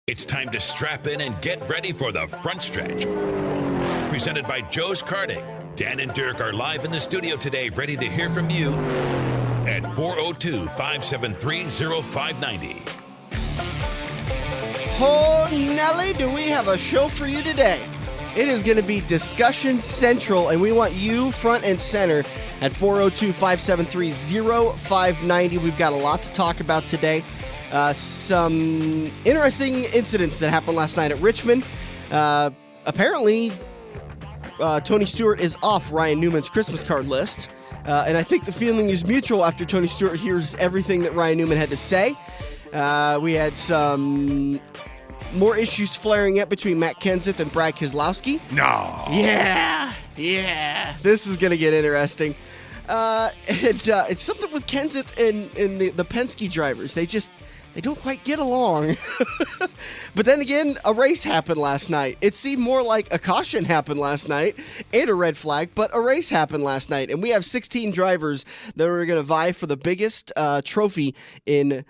It's time to strap in and get ready for the front stretch. Presented by Joe's Karting. Dan and Dirk are live in the studio today, ready to hear from you at 402-573-0590. Oh, Nelly, do we have a show for you today? It is going to be Discussion Central, and we want you front and center at 402-573-0590. We've got a lot to talk about today. Some interesting incidents that happened last night at Richmond. Apparently, Tony Stewart is off Ryan Newman's Christmas card list. And I think the feeling is mutual after Tony Stewart hears everything that Ryan Newman had to say. We had some more issues flaring up between Matt Kenseth and Brad Keselowski. No. Yeah. This is going to get interesting. It's something with Kenseth and the Penske drivers. They don't quite get along. But then again, a race happened last night. It seemed more like a caution happened last night and a red flag, but a race happened last night. And we have 16 drivers that are going to vie for the biggest trophy in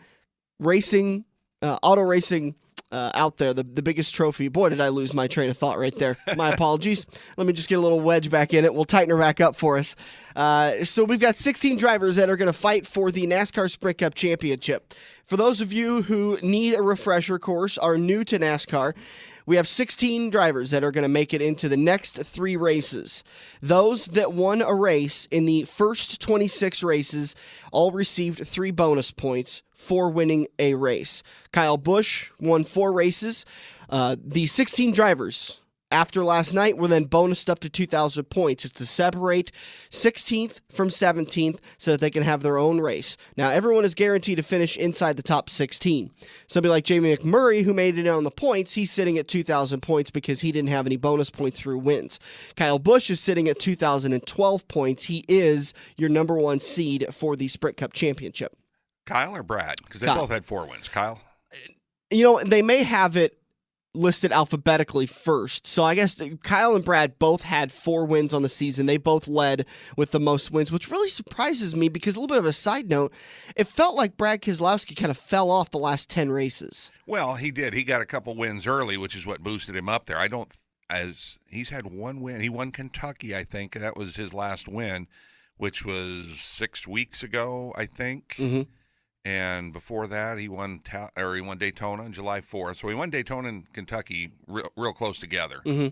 racing, auto racing out there, the biggest trophy. Boy, did I lose my train of thought right there. My apologies. Let me just get a little wedge back in it. We'll tighten her back up for us. So we've got 16 drivers that are going to fight for the NASCAR Sprint Cup Championship. For those of you who need a refresher course, are new to NASCAR, we have 16 drivers that are going to make it into the next 3 races. Those that won a race in the first 26 races all received 3 bonus points for winning a race. Kyle Busch won 4 races. The 16 drivers after last night were then bonused up to 2,000 points. It's to separate 16th from 17th so that they can have their own race. Now, everyone is guaranteed to finish inside the top 16. Somebody like Jamie McMurray, who made it on the points, he's sitting at 2,000 points because he didn't have any bonus points through wins. Kyle Busch is sitting at 2,012 points. He is your number 1 seed for the Sprint Cup Championship. Kyle or Brad? Because they both had 4 wins. Kyle? You know, they may have it listed alphabetically first. So I guess Kyle and Brad both had 4 wins on the season. They both led with the most wins, which really surprises me because a little bit of a side note, it felt like Brad Keselowski kind of fell off the last 10 races. Well, he did. He got a couple wins early, which is what boosted him up there. He's had 1 win. He won Kentucky, I think. That was his last win, which was 6 weeks ago, I think. Mm-hmm. And before that, he won Daytona on July 4th. So he won Daytona and Kentucky real close together. Mm-hmm.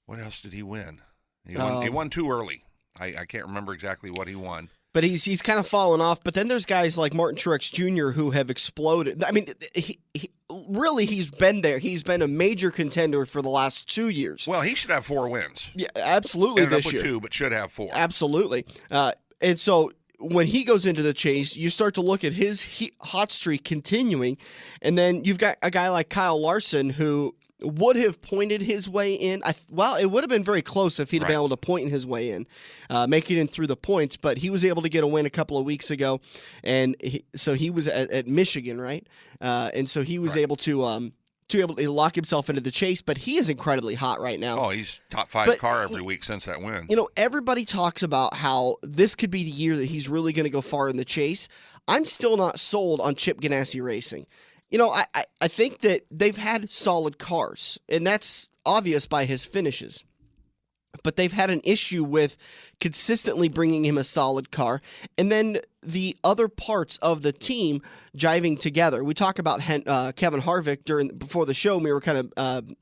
What else did he win? He won 2 early. I can't remember exactly what he won. But he's kind of fallen off. But then there's guys like Martin Truex Jr. who have exploded. I mean, he's been there. He's been a major contender for the last 2 years. Well, he should have 4 wins. Yeah, absolutely. Ended this up with year. 2, but should have 4. Absolutely. And so when he goes into the chase, you start to look at his hot streak continuing, and then you've got a guy like Kyle Larson who would have pointed his way in. It would have been very close if he'd been able to point his way in, making it through the points, but he was able to get a win a couple of weeks ago, and so he was at Michigan, right? And so he was able to lock himself into the chase, but he is incredibly hot right now. Oh, he's top 5 car every week since that win. You know, everybody talks about how this could be the year that he's really going to go far in the chase. I'm still not sold on Chip Ganassi Racing. You know, I think that they've had solid cars, and that's obvious by his finishes. But they've had an issue with consistently bringing him a solid car, and then the other parts of the team jiving together. We talk about Kevin Harvick before the show. We were kind of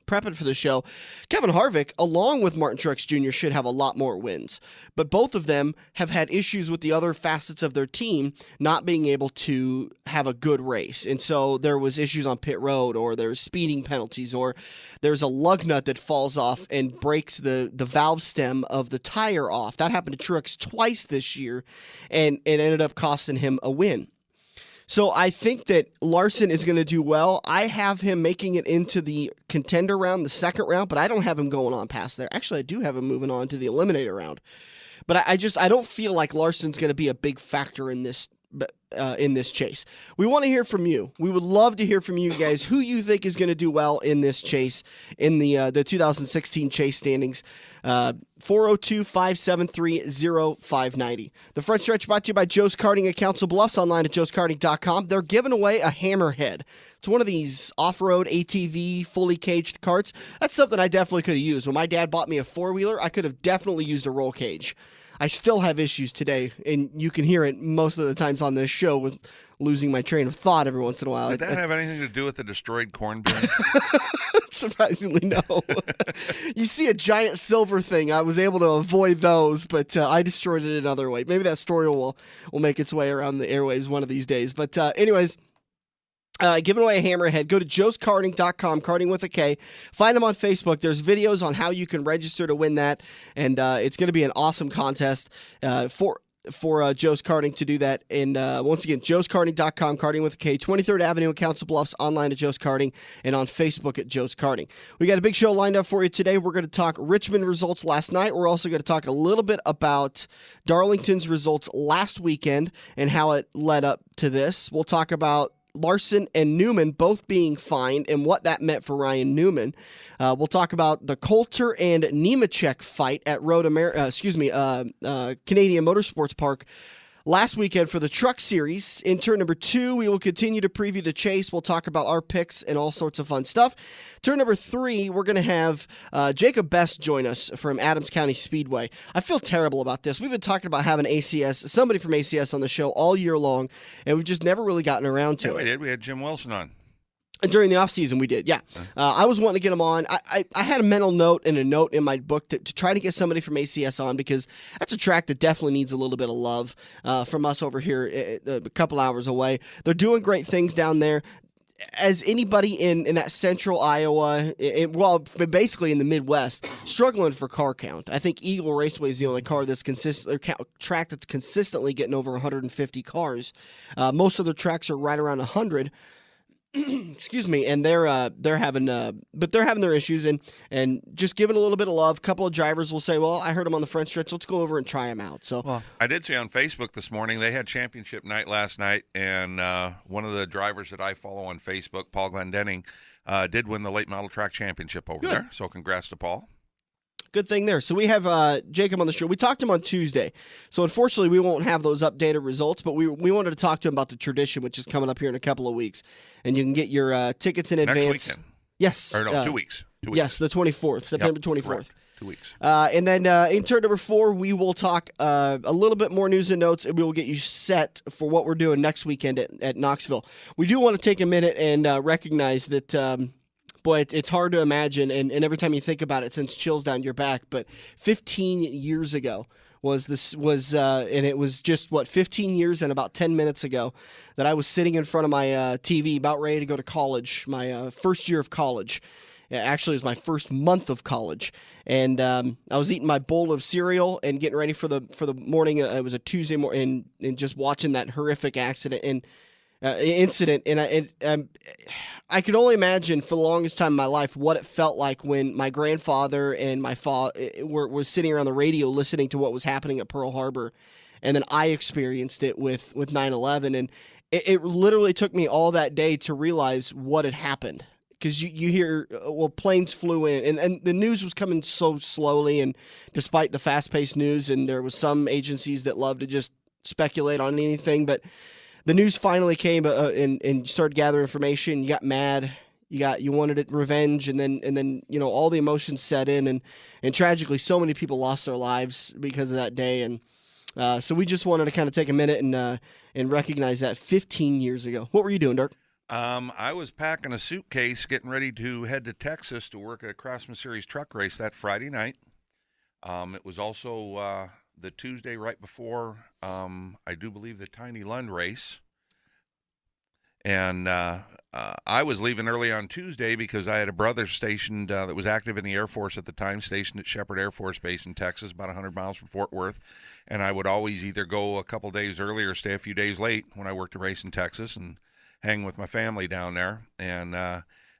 prepping for the show. Kevin Harvick, along with Martin Truex Jr., should have a lot more wins. But both of them have had issues with the other facets of their team not being able to have a good race. And so there was issues on pit road, or there's speeding penalties, or there's a lug nut that falls off and breaks the valve stem of the tire off. That happened to Truex twice this year, and it ended up costing him a win. So I think that Larson is going to do well. I have him making it into the contender round, the second round, but I don't have him going on past there. Actually, I do have him moving on to the eliminator round. But I don't feel like Larson's going to be a big factor in this in this chase. We want to hear from you. We would love to hear from you guys who you think is going to do well in this chase in the 2016 chase standings. 402-573-0590. The front stretch brought to you by Joe's Karting at Council Bluffs, online at joeskarting.com. They're giving away a Hammerhead. It's one of these off-road ATV fully caged carts. That's something I definitely could have used. When my dad bought me a four-wheeler, I could have definitely used a roll cage. I still have issues today, and you can hear it most of the times on this show with losing my train of thought every once in a while. Did that have anything to do with the destroyed corn bin? Surprisingly, no. You see a giant silver thing. I was able to avoid those, but I destroyed it another way. Maybe that story will make its way around the airwaves one of these days. But anyways, giving away a Hammerhead. Go to joeskarting.com, karting with a K. Find them on Facebook. There's videos on how you can register to win that, and it's going to be an awesome contest for Joe's Karting to do that. And once again, joeskarting.com, karting with a K, 23rd Avenue in Council Bluffs, online at Joe's Karting, and on Facebook at Joe's Karting. We got a big show lined up for you today. We're going to talk Richmond results last night. We're also going to talk a little bit about Darlington's results last weekend and how it led up to this. We'll talk about Larson and Newman both being fined and what that meant for Ryan Newman. We'll talk about the Coulter and Nemechek fight at Canadian Motorsports Park last weekend for the Truck Series. In turn number 2, we will continue to preview the chase. We'll talk about our picks and all sorts of fun stuff. Turn number 3, we're going to have Jacob Best join us from Adams County Speedway. I feel terrible about this. We've been talking about having somebody from ACS on the show all year long, and we've just never really gotten around to it. We did. We had Jim Wilson on. During the offseason, we did, yeah. I was wanting to get him on. I had a mental note and a note in my book to try to get somebody from ACS on, because that's a track that definitely needs a little bit of love from us over here a couple hours away. They're doing great things down there. As anybody in that central Iowa, basically in the Midwest, struggling for car count. I think Eagle Raceway is the only track that's consistently getting over 150 cars. Most other tracks are right around 100. Excuse me, and they're having their issues, and just giving a little bit of love. A couple of drivers will say, "Well, I heard them on the front stretch. Let's go over and try them out." So, well, I did see on Facebook this morning they had championship night last night, and one of the drivers that I follow on Facebook, Paul Glendenning, did win the late model track championship over there. So, congrats to Paul. Good thing there. So we have Jacob on the show. We talked to him on Tuesday. So unfortunately, we won't have those updated results, but we wanted to talk to him about the tradition, which is coming up here in a couple of weeks. And you can get your tickets in advance. Next weekend. Yes. Or no, 2 weeks. 2 weeks. Yes, the 24th, September 24th. Correct. 2 weeks. And then in turn number 4, we will talk a little bit more news and notes, and we will get you set for what we're doing next weekend at Knoxville. We do want to take a minute and recognize that boy, it's hard to imagine, and every time you think about it, it sends chills down your back. But 15 years ago and it was just 15 years and about 10 minutes ago that I was sitting in front of my TV, about ready to go to college, my first year of college. Actually, it was my first month of college, and I was eating my bowl of cereal and getting ready for the morning. It was a Tuesday morning, and just watching that horrific incident. And I could only imagine for the longest time in my life what it felt like when my grandfather and my father were sitting around the radio listening to what was happening at Pearl Harbor, and then I experienced it with 9/11, and it literally took me all that day to realize what had happened. Because you hear, planes flew in, and the news was coming so slowly, and despite the fast-paced news, and there was some agencies that love to just speculate on anything, but the news finally came and started gathering information. You got mad, you wanted revenge, and then all the emotions set in, and tragically, so many people lost their lives because of that day, and so we just wanted to kind of take a minute and recognize that 15 years ago. What were you doing, Dirk? I was packing a suitcase, getting ready to head to Texas to work at a Craftsman Series truck race that Friday night. It was also the Tuesday right before, I do believe, the Tiny Lund race. And I was leaving early on Tuesday because I had a brother stationed that was active in the Air Force at the time, stationed at Shepherd Air Force Base in Texas, about 100 miles from Fort Worth. And I would always either go a couple days early or stay a few days late when I worked a race in Texas and hang with my family down there. And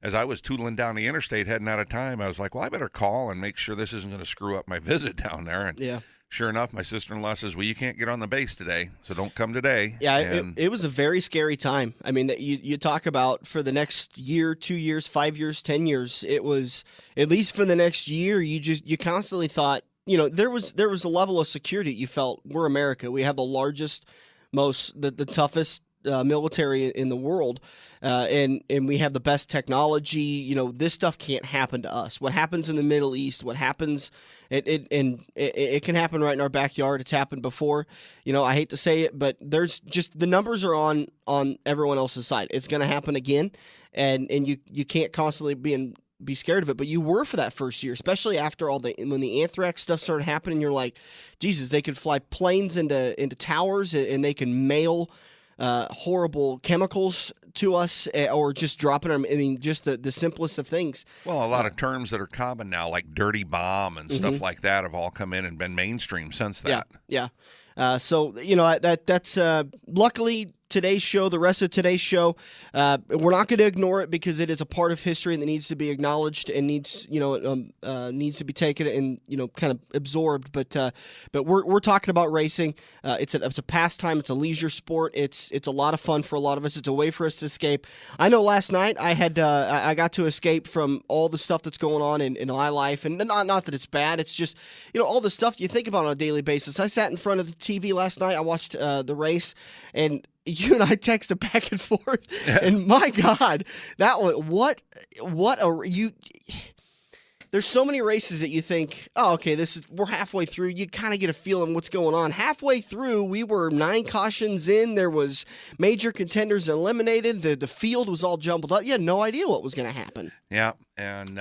as I was tootling down the interstate heading out of time, I was like, well, I better call and make sure this isn't going to screw up my visit down there. And yeah. sure enough, my sister-in-law says, well, you can't get on the base today, so don't come today. Yeah, And it was a very scary time. I mean, you talk about for the next year, 2 years, 5 years, 10 years, it was, at least for the next year, you constantly thought, there was a level of security that you felt, we're America. We have the largest, the toughest military in the world, and we have the best technology. This stuff can't happen to us. What happens in the Middle East, what happens, it can happen right in our backyard. It's happened before. I hate to say it, but there's just, the numbers are on everyone else's side. It's going to happen again, and you can't constantly be scared of it, but you were for that first year, especially after when the anthrax stuff started happening. You're like, Jesus, they could fly planes into towers, and they can mail horrible chemicals to us, or just dropping them. I mean, just the simplest of things. Well, a lot of terms that are common now, like dirty bomb and stuff like that, have all come in and been mainstream since that. Yeah. So that's luckily today's show, the rest of today's show, we're not going to ignore it because it is a part of history that needs to be acknowledged and needs to be taken and kind of absorbed. But we're talking about racing. It's a pastime. It's a leisure sport. It's a lot of fun for a lot of us. It's a way for us to escape. I know last night I got to escape from all the stuff that's going on in my life, and not that it's bad. It's just all the stuff you think about on a daily basis. I sat in front of the TV last night. I watched the race, and you and I texted back and forth, and my God, that was there's so many races that you think, oh, okay, we're halfway through. You kind of get a feeling what's going on. Halfway through, we were 9 cautions in. There was major contenders eliminated. The field was all jumbled up. You had no idea what was going to happen. Yeah, and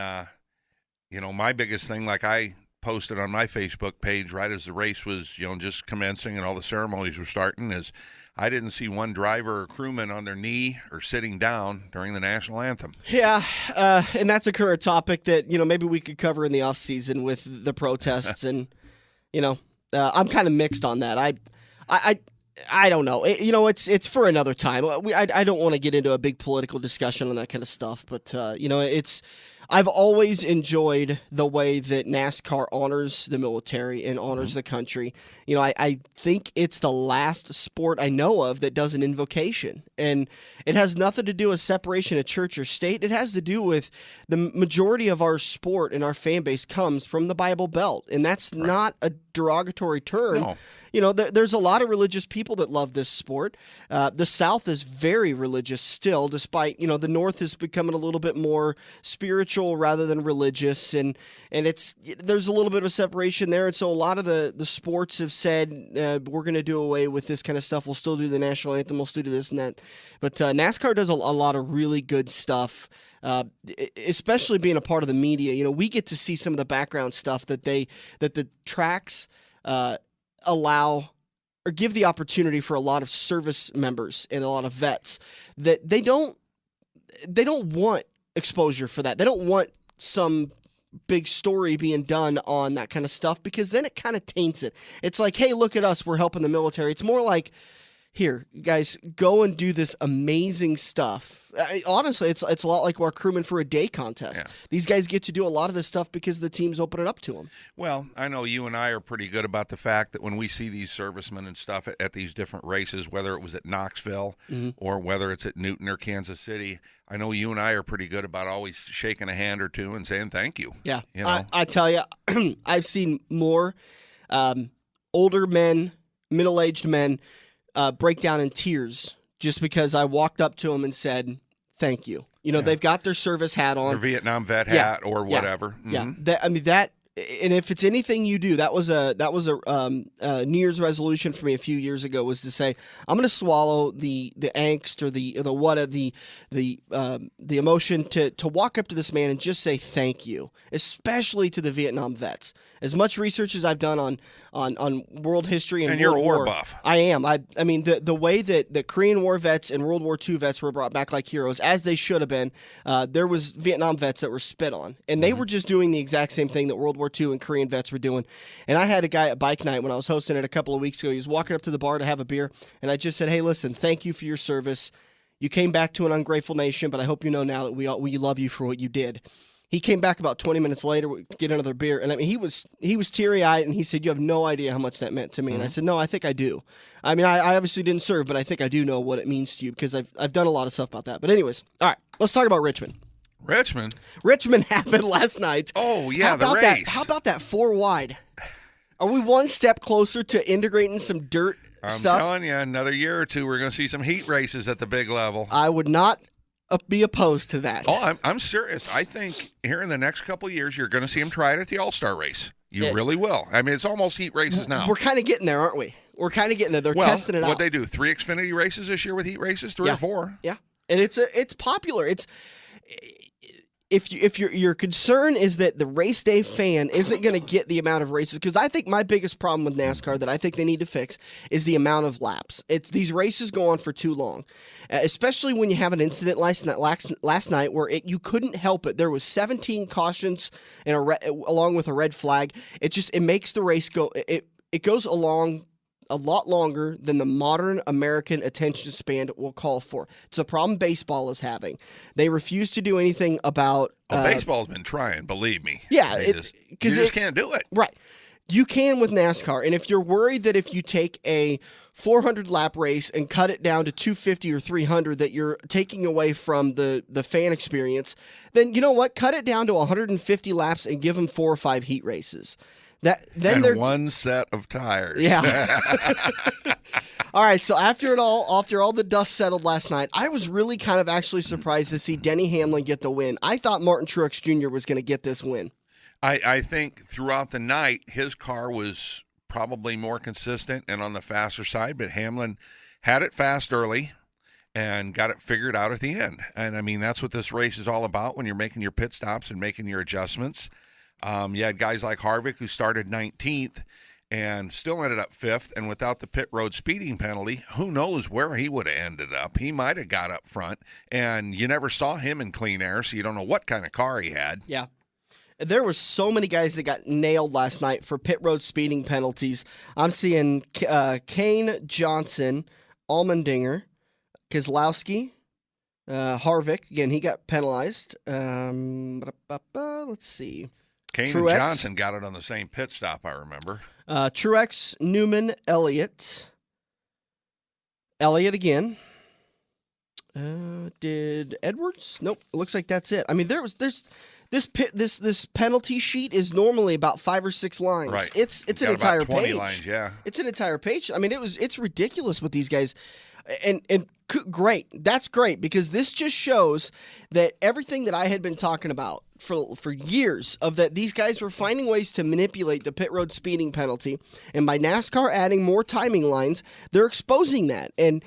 my biggest thing, like I posted on my Facebook page right as the race was just commencing and all the ceremonies were starting, is I didn't see one driver or crewman on their knee or sitting down during the national anthem. Yeah, and that's a current topic that maybe we could cover in the off season with the protests, and I'm kind of mixed on that. I don't know. It's for another time. I don't want to get into a big political discussion on that kind of stuff, but I've always enjoyed the way that NASCAR honors the military and honors the country. I think it's the last sport I know of that does an invocation. And it has nothing to do with separation of church or state. It has to do with the majority of our sport and our fan base comes from the Bible Belt. And that's not a derogatory term. No. There's a lot of religious people that love this sport. The South is very religious still, despite, the North is becoming a little bit more spiritual rather than religious. And there's a little bit of separation there. And so a lot of the sports have said, we're going to do away with this kind of stuff. We'll still do the national anthem. We'll still do this and that. But NASCAR does a lot of really good stuff. Especially being a part of the media. We get to see some of the background stuff that the tracks allow or give the opportunity for a lot of service members and a lot of vets that they don't want exposure for that. They don't want some big story being done on that kind of stuff, because then it kind of taints it. It's like, hey, look at us, we're helping the military. It's more like, here, you guys, go and do this amazing stuff. Honestly, it's a lot like our Crewman for a Day contest. Yeah. These guys get to do a lot of this stuff because the teams open it up to them. Well, I know you and I are pretty good about the fact that when we see these servicemen and stuff at these different races, whether it was at Knoxville or whether it's at Newton or Kansas City, I know you and I are pretty good about always shaking a hand or two and saying thank you. Yeah, I tell you, I've seen more older men, middle-aged men, break down in tears just because I walked up to them and said, thank you. They've got their service hat on. Their Vietnam vet hat or whatever. Yeah. That, and if it's anything you do, that was a New Year's resolution for me a few years ago, was to say, I'm going to swallow the angst or the emotion to walk up to this man and just say thank you, especially to the Vietnam vets. As much research as I've done on world history and you're World a war War, buff. I am. I mean the way that the Korean War vets and World War II vets were brought back like heroes, as they should have been. There was Vietnam vets that were spit on, and they were just doing the exact same thing that World War II and Korean vets were doing. And I had a guy at Bike Night when I was hosting it a couple of weeks ago. He was walking up to the bar to have a beer, and I just said, hey, listen, thank you for your service. You came back to an ungrateful nation, but I hope you know now that we love you for what you did. He came back about 20 minutes later, get another beer, and I mean, he was teary-eyed, and he said, "You have no idea how much that meant to me." And I said, "No, I think I do. I mean, I obviously didn't serve, but I think I do know what it means to you because I've done a lot of stuff about that." But anyways, all right, let's talk about Richmond. Richmond happened last night. Oh, yeah, the race. How about that 4 wide? Are we one step closer to integrating some dirt stuff? I'm telling you, another year or two, we're going to see some heat races at the big level. I would not be opposed to that. Oh, I'm serious. I think here in the next couple of years, you're going to see them try it at the All-Star race. You really will. I mean, it's almost heat races now. We're kind of getting there, aren't we? We're kind of getting there. They're testing it out. What'd they do? 3 Xfinity races this year with heat races? 3 or 4? Yeah, and it's popular. It's if your concern is that the race day fan isn't going to get the amount of races, because I think my biggest problem with NASCAR that I think they need to fix is the amount of laps. It's these races go on for too long, especially when you have an incident last night where you couldn't help it. There was 17 cautions and along with a red flag. It makes the race go. It goes along a lot longer than the modern American attention span will call for. It's the problem baseball is having. They refuse to do anything about... baseball's been trying, believe me. Yeah. You just can't do it. Right. You can with NASCAR, and if you're worried that if you take a 400-lap race and cut it down to 250 or 300 that you're taking away from the fan experience, then you know what? Cut it down to 150 laps and give them 4 or 5 heat races. Then one set of tires. Yeah. All right, so after all the dust settled last night, I was really kind of actually surprised to see Denny Hamlin get the win. I thought Martin Truex Jr. was going to get this win. I think throughout the night, his car was probably more consistent and on the faster side, but Hamlin had it fast early and got it figured out at the end. And, I mean, that's what this race is all about when you're making your pit stops and making your adjustments. You had guys like Harvick who started 19th and still ended up 5th, and without the pit road speeding penalty, who knows where he would have ended up. He might have got up front, and you never saw him in clean air, so you don't know what kind of car he had. Yeah. There were so many guys that got nailed last night for pit road speeding penalties. I'm seeing Kane, Johnson, Allmendinger, Keselowski, Harvick. Again, he got penalized. Let's see. Kane and Johnson got it on the same pit stop, I remember. Truex, Newman, Elliott. Elliott again. Did Edwards? Nope. It looks like that's it. I mean, there's this penalty sheet is normally about 5 or 6 lines. Right. It's an entire about 20 page. lines, yeah. It's an entire page. I mean, it's ridiculous with these guys. And great. That's great because this just shows that everything that I had been talking about for years of that these guys were finding ways to manipulate the pit road speeding penalty, and by NASCAR adding more timing lines, they're exposing that. And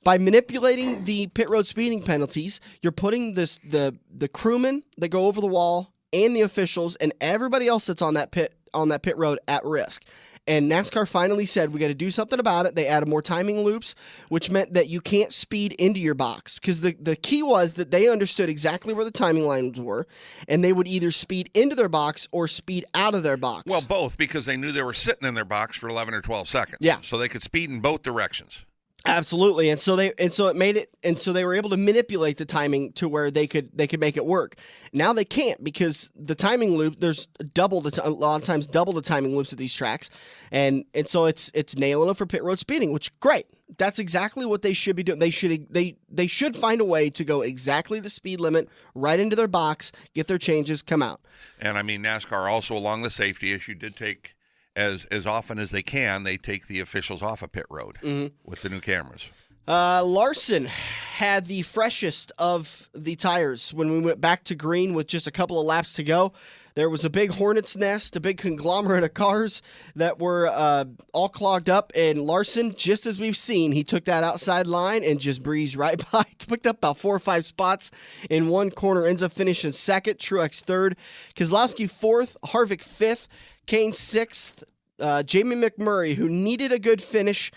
by manipulating the pit road speeding penalties, you're putting the crewmen that go over the wall and the officials and everybody else that's on that pit road at risk. And NASCAR finally said, we got to do something about it. They added more timing loops, which meant that you can't speed into your box. Because the key was that they understood exactly where the timing lines were, and they would either speed into their box or speed out of their box. Well, both, because they knew they were sitting in their box for 11 or 12 seconds. Yeah. So they could speed in both directions. Absolutely, and so they were able to manipulate the timing to where they could make it work. Now they can't because the timing loop there's a lot of times double the timing loops at these tracks, and so it's nailing them for pit road speeding, which great. That's exactly what they should be doing. They should find a way to go exactly the speed limit right into their box, get their changes, come out. And I mean NASCAR also along the safety issue did take. As often as they can, they take the officials off of pit road with the new cameras. Larson had the freshest of the tires when we went back to green with just a couple of laps to go. There was a big hornet's nest, a big conglomerate of cars that were all clogged up, and Larson, just as we've seen, he took that outside line and just breezed right by. Picked up about 4 or 5 spots in one corner, ends up finishing second, Truex third, Keselowski fourth, Harvick fifth, Kane sixth, Jamie McMurray, who needed a good finish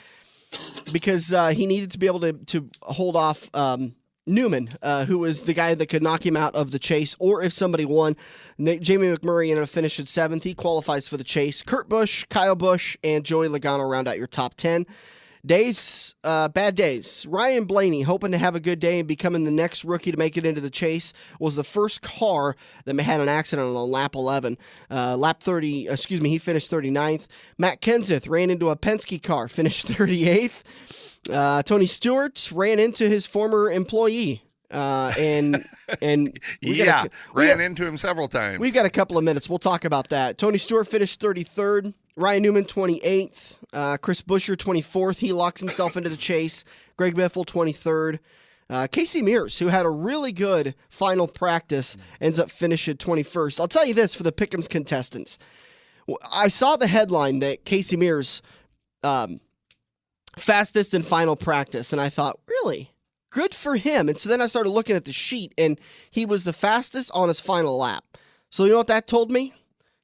because he needed to be able to hold off Newman, who was the guy that could knock him out of the chase, or if somebody won. Jamie McMurray ended up finishing 7th. He qualifies for the chase. Kurt Busch, Kyle Busch, and Joey Logano round out your top 10. Bad days. Ryan Blaney, hoping to have a good day and becoming the next rookie to make it into the chase, was the first car that had an accident on lap 11. He finished 39th. Matt Kenseth ran into a Penske car, finished 38th. Tony Stewart ran into his former employee. And ran into him several times. We've got a couple of minutes. We'll talk about that. Tony Stewart finished 33rd. Ryan Newman 28th. Chris Buescher 24th. He locks himself into the chase. Greg Biffle 23rd. Casey Mears, who had a really good final practice, ends up finishing 21st. I'll tell you this for the Pick'ems contestants. I saw the headline that Casey Mears fastest in final practice, and I thought, really? Good for him. And so then I started looking at the sheet, and he was the fastest on his final lap. So you know what that told me?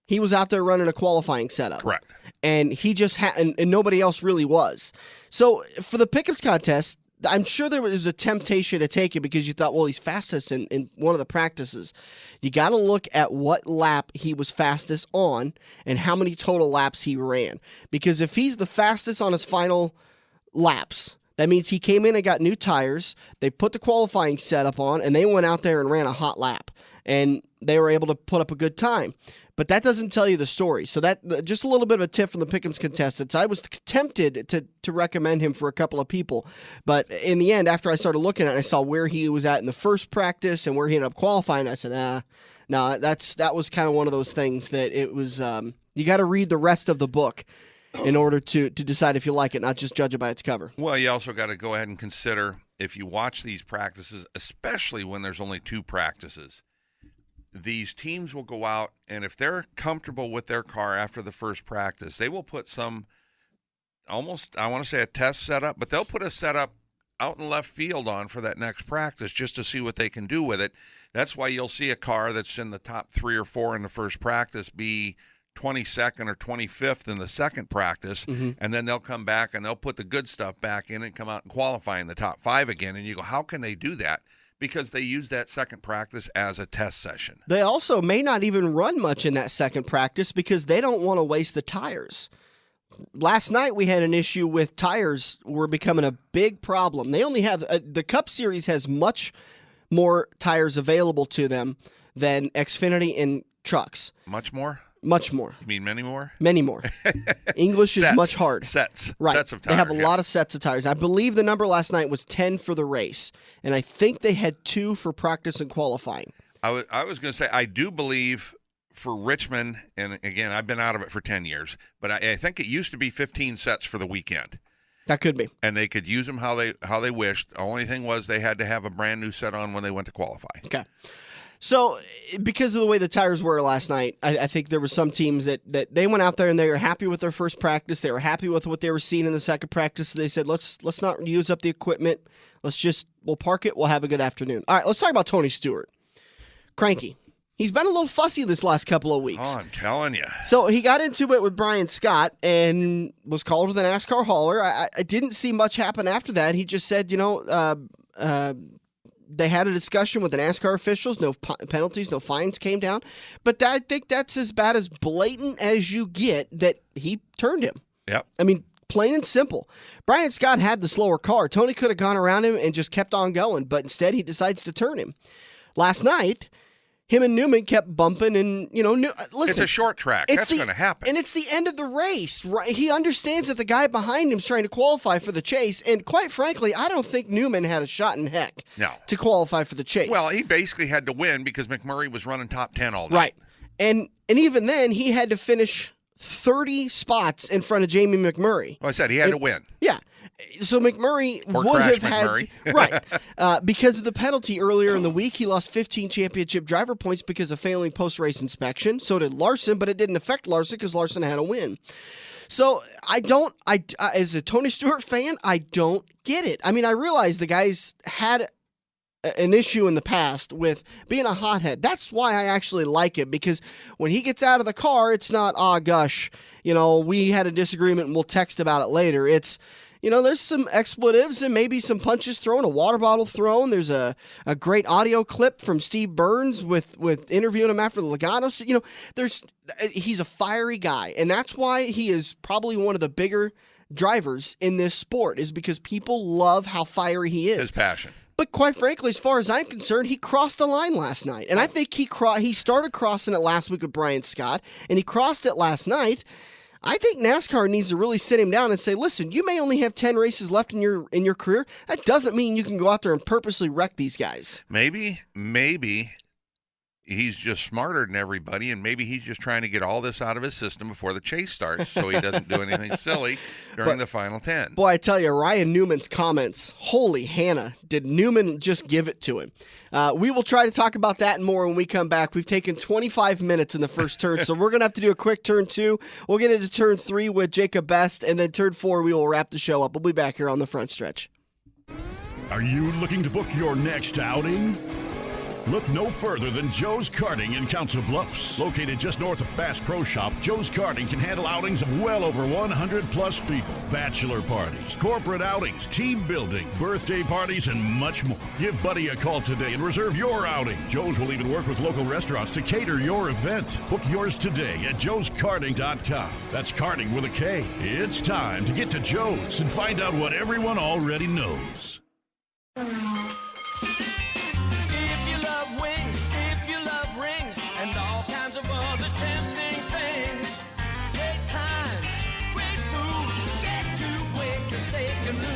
He was out there running a qualifying setup. Correct. And he just and nobody else really was. So for the Pick'ems contest, I'm sure there was a temptation to take it because you thought, well, he's fastest in one of the practices. You got to look at what lap he was fastest on and how many total laps he ran. Because if he's the fastest on his final laps, that means he came in and got new tires, they put the qualifying setup on, and they went out there and ran a hot lap. And they were able to put up a good time. But that doesn't tell you the story. So that just a little bit of a tip from the Pick'ems contestants. I was tempted to recommend him for a couple of people. But in the end, after I started looking at it, I saw where he was at in the first practice and where he ended up qualifying. I said, no, that was kind of one of those things that it was, you got to read the rest of the book in order to decide if you like it, not just judge it by its cover. Well, you also got to go ahead and consider, if you watch these practices, especially when there's only 2 practices, these teams will go out, and if they're comfortable with their car after the first practice, they will put some almost, I want to say a test setup, but they'll put a setup out in left field on for that next practice just to see what they can do with it. That's why you'll see a car that's in the top 3 or 4 in the first practice be 22nd or 25th in the second practice, and then they'll come back and they'll put the good stuff back in and come out and qualify in the top 5 again. And you go, how can they do that? Because they use that second practice as a test session. They also may not even run much in that second practice because they don't want to waste the tires. Last night we had an issue with tires were becoming a big problem. They only have the Cup Series has much more tires available to them than Xfinity and trucks. Much more? Much more. You mean many more? Many more. English is much hard. Sets. Right. Sets of tires. They have a lot of sets of tires. I believe the number last night was 10 for the race, and I think they had 2 for practice and qualifying. I was going to say, I do believe for Richmond, and again, I've been out of it for 10 years, but I think it used to be 15 sets for the weekend. That could be. And they could use them how they wished. The only thing was they had to have a brand new set on when they went to qualify. Okay. So, because of the way the tires were last night, I think there were some teams that they went out there and they were happy with their first practice. They were happy with what they were seeing in the second practice. So they said, let's not use up the equipment. We'll park it. We'll have a good afternoon. All right, let's talk about Tony Stewart. Cranky. He's been a little fussy this last couple of weeks. Oh, I'm telling you. So he got into it with Brian Scott and was called with a NASCAR hauler. I didn't see much happen after that. He just said, they had a discussion with the NASCAR officials. No penalties, no fines came down. But I think that's as bad as blatant as you get that he turned him. Yep. I mean, plain and simple. Brian Scott had the slower car. Tony could have gone around him and just kept on going, but instead he decides to turn him. Last night, him and Newman kept bumping, and listen, it's a short track. That's going to happen, and it's the end of the race. Right? He understands that the guy behind him is trying to qualify for the chase, and quite frankly, I don't think Newman had a shot in heck to qualify for the chase. Well, he basically had to win because McMurray was running top 10 all night. Right, and even then, he had to finish 30 spots in front of Jamie McMurray. Well, I said he had to win. Yeah. So McMurray or would have McMurray. had right because of the penalty earlier in the week. He lost 15 championship driver points because of failing post-race inspection. So did Larson, but it didn't affect Larson because Larson had a win. So as a Tony Stewart fan, I don't get it. I mean, I realize the guy's had an issue in the past with being a hothead. That's why I actually like it, because when he gets out of the car, it's not, oh gosh, we had a disagreement and we'll text about it later. It's, there's some expletives and maybe some punches thrown, a water bottle thrown. There's a great audio clip from Steve Burns with interviewing him after the Logano. So, he's a fiery guy, and that's why he is probably one of the bigger drivers in this sport is because people love how fiery he is. His passion. But quite frankly, as far as I'm concerned, he crossed the line last night. And I think he started crossing it last week with Brian Scott, and he crossed it last night. I think NASCAR needs to really sit him down and say, listen, you may only have 10 races left in your career. That doesn't mean you can go out there and purposely wreck these guys. Maybe he's just smarter than everybody, and maybe he's just trying to get all this out of his system before the chase starts so he doesn't do anything silly during the final 10. Boy, I tell you, Ryan Newman's comments, holy Hannah, did Newman just give it to him? We will try to talk about that and more when we come back. We've taken 25 minutes in the first turn, so we're going to have to do a quick turn 2. We'll get into turn 3 with Jacob Best, and then turn 4, we will wrap the show up. We'll be back here on the front stretch. Are you looking to book your next outing? Look no further than Joe's Karting in Council Bluffs. Located just north of Bass Pro Shop, Joe's Karting can handle outings of well over 100-plus people. Bachelor parties, corporate outings, team building, birthday parties, and much more. Give Buddy a call today and reserve your outing. Joe's will even work with local restaurants to cater your event. Book yours today at joeskarting.com. That's karting with a K. It's time to get to Joe's and find out what everyone already knows.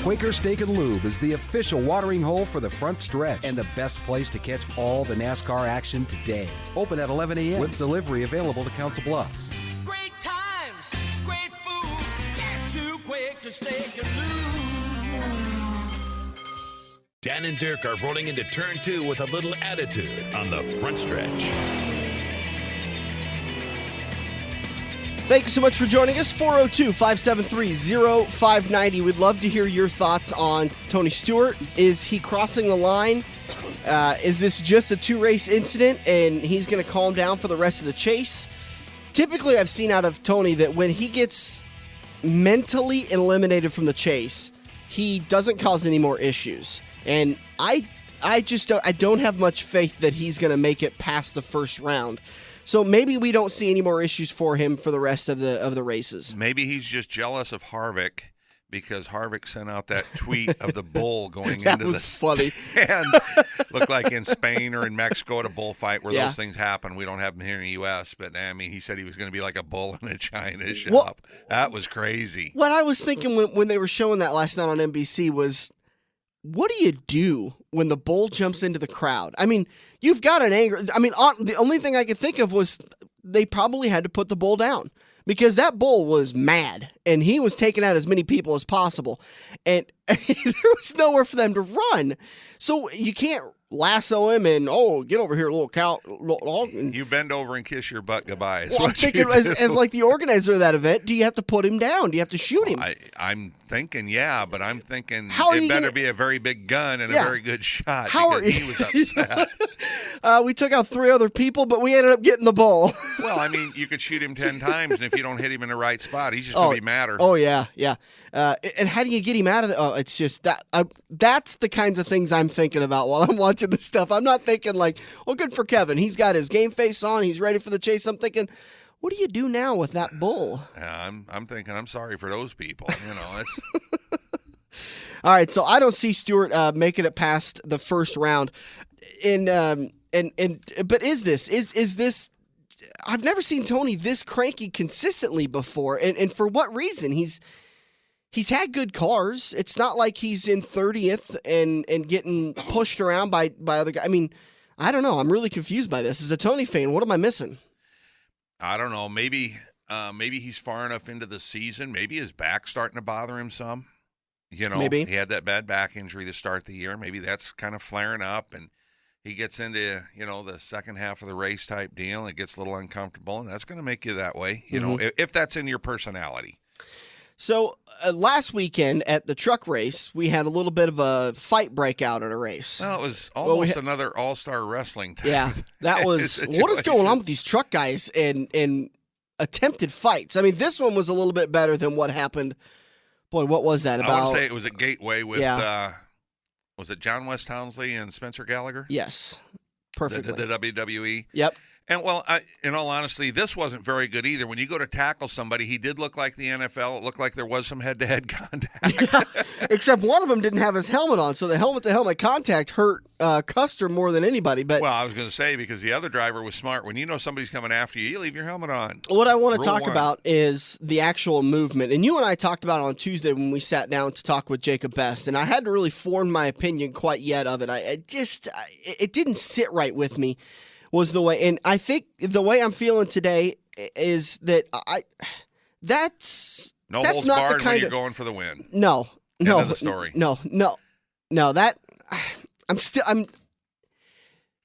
Quaker Steak and Lube is the official watering hole for the front stretch and the best place to catch all the NASCAR action today. Open at 11 a.m. with delivery available to Council Bluffs. Great times, great food, get to Quaker Steak and Lube. Dan and Dirk are rolling into turn 2 with a little attitude on the front stretch. Thank you so much for joining us. 402-573-0590. We'd love to hear your thoughts on Tony Stewart. Is he crossing the line? Is this just a 2-race incident and he's going to calm down for the rest of the chase? Typically, I've seen out of Tony that when he gets mentally eliminated from the chase, he doesn't cause any more issues. And I don't have much faith that he's going to make it past the first round. So maybe we don't see any more issues for him for the rest of the races. Maybe he's just jealous of Harvick because Harvick sent out that tweet of the bull going into the funny. stands. Looked like in Spain or in Mexico at a bullfight where those things happen. We don't have them here in the U.S., but I mean, he said he was going to be like a bull in a china shop. Well, that was crazy. What I was thinking when they were showing that last night on NBC was, what do you do when the bull jumps into the crowd? I mean, you've got an anger. I mean, the only thing I could think of was they probably had to put the bull down because that bull was mad and he was taking out as many people as possible. And there was nowhere for them to run. So you can't lasso him and, get over here, little cow. You bend over and kiss your butt goodbye. Well, I'm thinking as like the organizer of that event, do you have to put him down? Do you have to shoot him? I'm thinking, but I'm thinking it better be a very big gun and a very good shot because he was upset. We took out 3 other people, but we ended up getting the bull. Well, I mean, you could shoot him 10 times, and if you don't hit him in the right spot, he's just going to be madder. Oh, yeah. And how do you get him out of it? It's just that. That's the kinds of things I'm thinking about while I'm watching this stuff. I'm not thinking like, good for Kevin. He's got his game face on. He's ready for the chase. I'm thinking, what do you do now with that bull? Yeah, I'm thinking, I'm sorry for those people. It's... All right, so I don't see Stewart making it past the first round. But is this? I've never seen Tony this cranky consistently before, and for what reason? He's had good cars. It's not like he's in 30th and getting pushed around by other guys. I mean, I don't know. I'm really confused by this. As a Tony fan, what am I missing? I don't know. Maybe he's far enough into the season. Maybe his back's starting to bother him some. Maybe. He had that bad back injury to start the year. Maybe that's kind of flaring up, and he gets into, the second half of the race type deal, and it gets a little uncomfortable, and that's going to make you that way, if that's in your personality. So last weekend at the truck race, we had a little bit of a fight breakout at a race. Well, it was almost another all-star wrestling type. Yeah, that was what is going on with these truck guys and attempted fights. I mean, this one was a little bit better than what happened. Boy, what was that about? I want to say it was at Gateway with, was it John West Townsley and Spencer Gallagher? Yes, perfectly. The WWE. Yep. And, well, in all honesty, this wasn't very good either. When you go to tackle somebody, he did look like the NFL. It looked like there was some head-to-head contact. Except one of them didn't have his helmet on, so the helmet-to-helmet contact hurt Custer more than anybody. But well, I was going to say, because the other driver was smart. When you know somebody's coming after you, you leave your helmet on. What I want to Rule talk one. about is the actual movement. And you and I talked about it on Tuesday when we sat down to talk with Jacob Best, and I hadn't really formed my opinion quite yet of it. It didn't sit right with me. Was the way, and I think the way I'm feeling today is that that's Holds not barred the kind when you're of going for the win. no End of the story. no that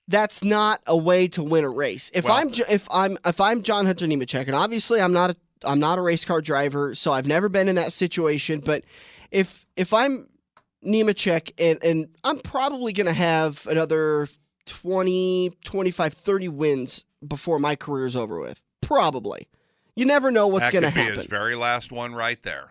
that's not a way to win a race. If I'm John Hunter Nemechek, and obviously I'm not a race car driver, so I've never been in that situation. But if I'm Nemechek, and I'm probably going to have another 20, 25, 30 wins before my career is over with. Probably. You never know what's going to happen. That could be his very last one right there.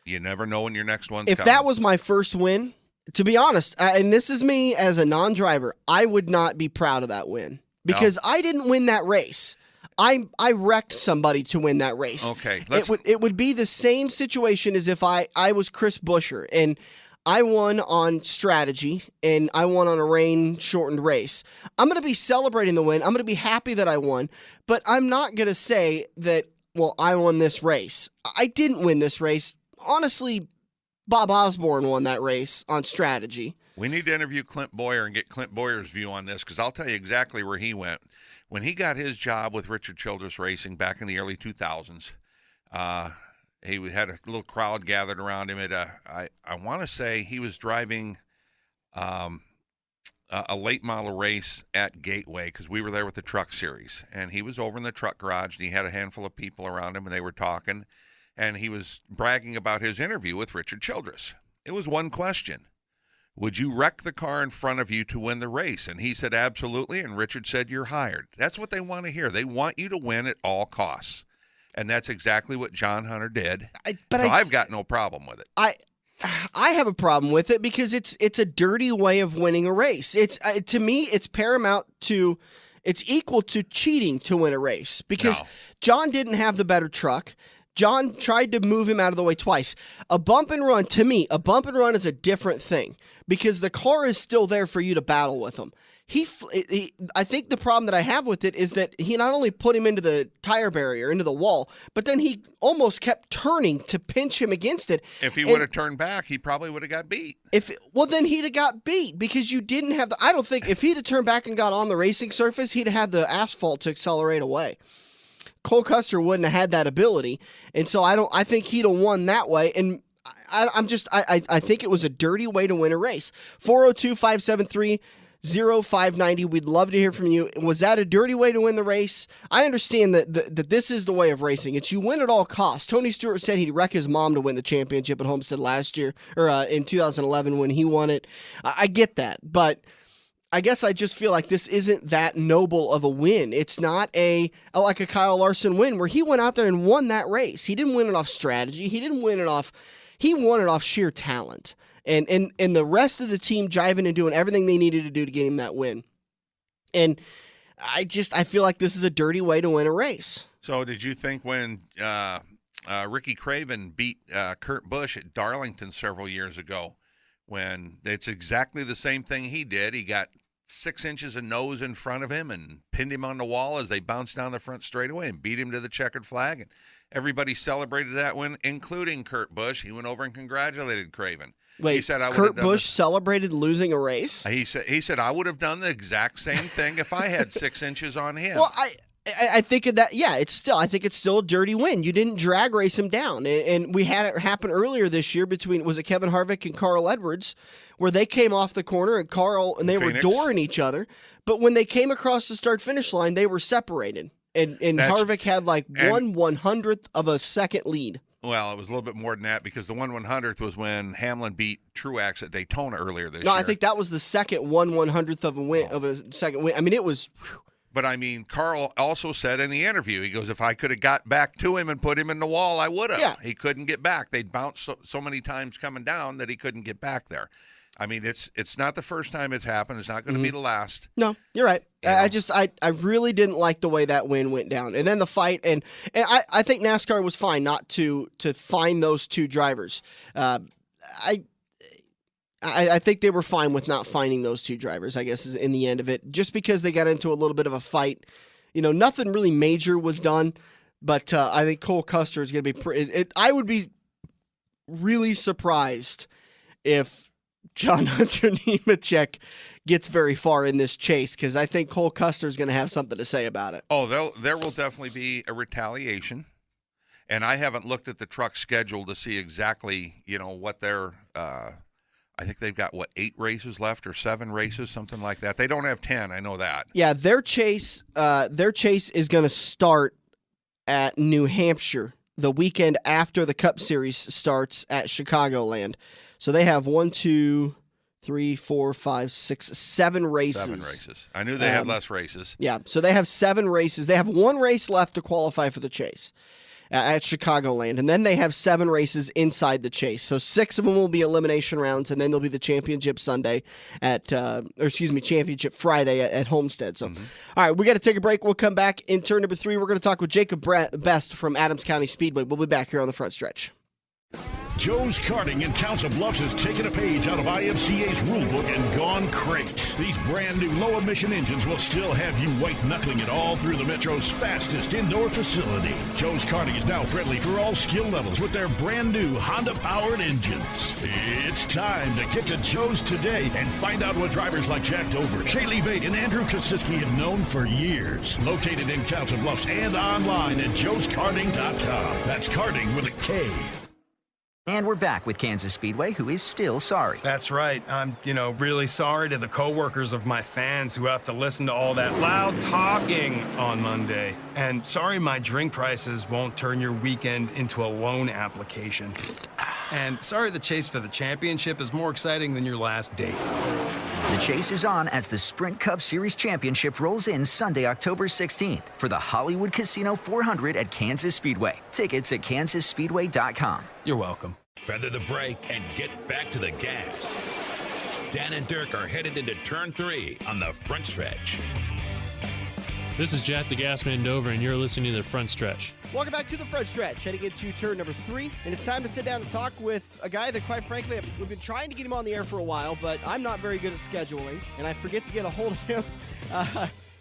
You never know when your next one's If coming. that was my first win, to be honest, and this is me as a non-driver, I would not be proud of that win because I didn't win that race. I wrecked somebody to win that race. Okay. It would be the same situation as if I was Chris Buescher and I won on strategy, and I won on a rain-shortened race. I'm going to be celebrating the win. I'm going to be happy that I won, but I'm not going to say that, well, I won this race. I didn't win this race. Honestly, Bob Osborne won that race on strategy. We need to interview Clint Boyer and get Clint Boyer's view on this, because I'll tell you exactly where he went. When he got his job with Richard Childress Racing back in the early 2000s, he had a little crowd gathered around him at I want to say he was driving a late model race at Gateway, because we were there with the truck series, and he was over in the truck garage, and he had a handful of people around him, and they were talking, and he was bragging about his interview with Richard Childress. It was one question: would you wreck the car in front of you to win the race? And he said absolutely, and Richard said you're hired. That's what they want to hear. They want you to win at all costs. And that's exactly what John Hunter did. I've got no problem with it. I have a problem with it because it's a dirty way of winning a race. It's to me, it's paramount to, it's equal to cheating to win a race because John didn't have the better truck. John tried to move him out of the way twice. A bump and run, to me, a bump and run is a different thing because the car is still there for you to battle with him. I think the problem that I have with it is that he not only put him into the tire barrier, into the wall, but then he almost kept turning to pinch him against it. If he would have turned back, he probably would have got beat. Then he'd have got beat because you didn't have I don't think if he'd have turned back and got on the racing surface, he'd have had the asphalt to accelerate away. Cole Custer wouldn't have had that ability, and so I think he'd have won that way. And I think it was a dirty way to win a race. 402-573-0590. We'd love to hear from you. Was that a dirty way to win the race? I understand that this is the way of racing. It's you win at all costs. Tony Stewart said he'd wreck his mom to win the championship at Homestead last year, or in 2011 when he won it. I get that, but I guess I just feel like this isn't that noble of a win. It's not like a Kyle Larson win where he went out there and won that race. He didn't win it off strategy. He won it off sheer talent. And the rest of the team jiving and doing everything they needed to do to get him that win. And I feel like this is a dirty way to win a race. So did you think when Ricky Craven beat Kurt Busch at Darlington several years ago, when it's exactly the same thing he did? He got 6 inches of nose in front of him and pinned him on the wall as they bounced down the front straightaway and beat him to the checkered flag. And everybody celebrated that win, including Kurt Busch. He went over and congratulated Craven. Wait, he said, Kurt Busch celebrated losing a race? He said, I would have done the exact same thing if I had 6 inches on him. Well, I think of that. Yeah, I think it's still a dirty win. You didn't drag race him down, and we had it happen earlier this year between, was it Kevin Harvick and Carl Edwards, where they came off the corner and they were dooring each other, but when they came across the start-finish line, they were separated, and Harvick had like 1/100th of a second lead. Well, it was a little bit more than that because the 1/100th was when Hamlin beat Truex at Daytona earlier this year. No, I think that was the second 1/100th of a win of a second win. I mean, it was. Whew. But, I mean, Carl also said in the interview, he goes, if I could have got back to him and put him in the wall, I would have. Yeah. He couldn't get back. They'd bounced so many times coming down that he couldn't get back there. I mean, it's not the first time it's happened. It's not going to be the last. No, you're right. You know? I really didn't like the way that win went down, and then the fight, and I think NASCAR was fine not to fine those two drivers. I think they were fine with not fining those two drivers, I guess, is in the end of it, just because they got into a little bit of a fight. Nothing really major was done, but I think Cole Custer is going to be I would be really surprised if John Hunter Nemechek gets very far in this chase, because I think Cole Custer is going to have something to say about it. Oh, there will definitely be a retaliation. And I haven't looked at the truck schedule to see exactly, what their I think they've got, 8 races left or 7 races, something like that. They don't have 10, I know that. Yeah, their chase is going to start at New Hampshire the weekend after the Cup Series starts at Chicagoland. So they have 1, 2, 3, 4, 5, 6, 7 races. 7 races. I knew they had less races. Yeah, so they have 7 races. They have 1 race left to qualify for the chase at Chicagoland, and then they have 7 races inside the chase. So 6 of them will be elimination rounds, and then there'll be the championship Sunday championship Friday at Homestead. So, All right, we got to take a break. We'll come back in turn number 3. We're going to talk with Jacob Best from Adams County Speedway. We'll be back here on the front stretch. Joe's Karting in Council Bluffs has taken a page out of IMCA's rulebook and gone crate. These brand new low-emission engines will still have you white-knuckling it all through the Metro's fastest indoor facility. Joe's Karting is now friendly for all skill levels with their brand new Honda-powered engines. It's time to get to Joe's today and find out what drivers like Jack Dover, Shaylee Bate, and Andrew Kosiski have known for years. Located in Council Bluffs and online at joeskarting.com. That's karting with a K. And we're back with Kansas Speedway, who is still sorry. That's right. I'm, really sorry to the coworkers of my fans who have to listen to all that loud talking on Monday. And sorry my drink prices won't turn your weekend into a loan application. And sorry the chase for the championship is more exciting than your last date. The chase is on as the Sprint Cup Series Championship rolls in Sunday, October 16th for the Hollywood Casino 400 at Kansas Speedway. Tickets at kansasspeedway.com. You're welcome. Feather the brake and get back to the gas. Dan and Dirk are headed into turn 3 on the front stretch. This is Jack the Gasman Dover, and you're listening to the front stretch. Welcome back to the front stretch, heading into turn number 3, and it's time to sit down and talk with a guy that, quite frankly, we've been trying to get him on the air for a while, but I'm not very good at scheduling, and I forget to get a hold of him.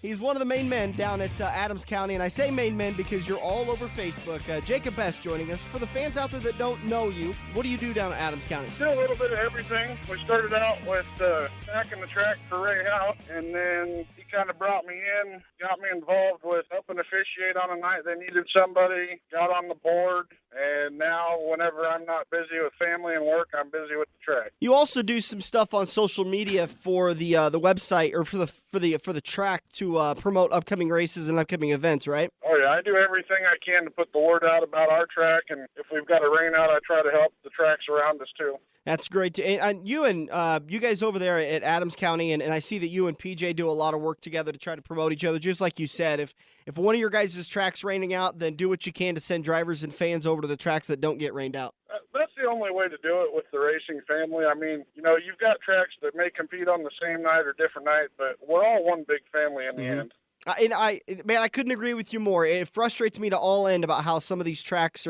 He's one of the main men down at Adams County, and I say main men because you're all over Facebook. Jacob Best joining us. For the fans out there that don't know you, what do you do down at Adams County? Do a little bit of everything. We started out with stacking the track for Ray Hout, and then he kind of brought me in, got me involved with helping officiate on a night they needed somebody, got on the board, and now whenever I'm not busy with family and work, I'm busy with the track. You also do some stuff on social media for the website, or for the track to promote upcoming races and upcoming events, right? Oh yeah, I do everything I can to put the word out about our track, and if we've got a rain out, I try to help the tracks around us too. That's great. And you guys over there at Adams County, and I see that you and PJ do a lot of work together to try to promote each other. Just like you said, if one of your guys' tracks raining out, then do what you can to send drivers and fans over to the tracks that don't get rained out. That's the only way to do it with the racing family. I mean, you've got tracks that may compete on the same night or different night, but we're all one big family in the end. And I couldn't agree with you more. It frustrates me to all end about how some of these tracks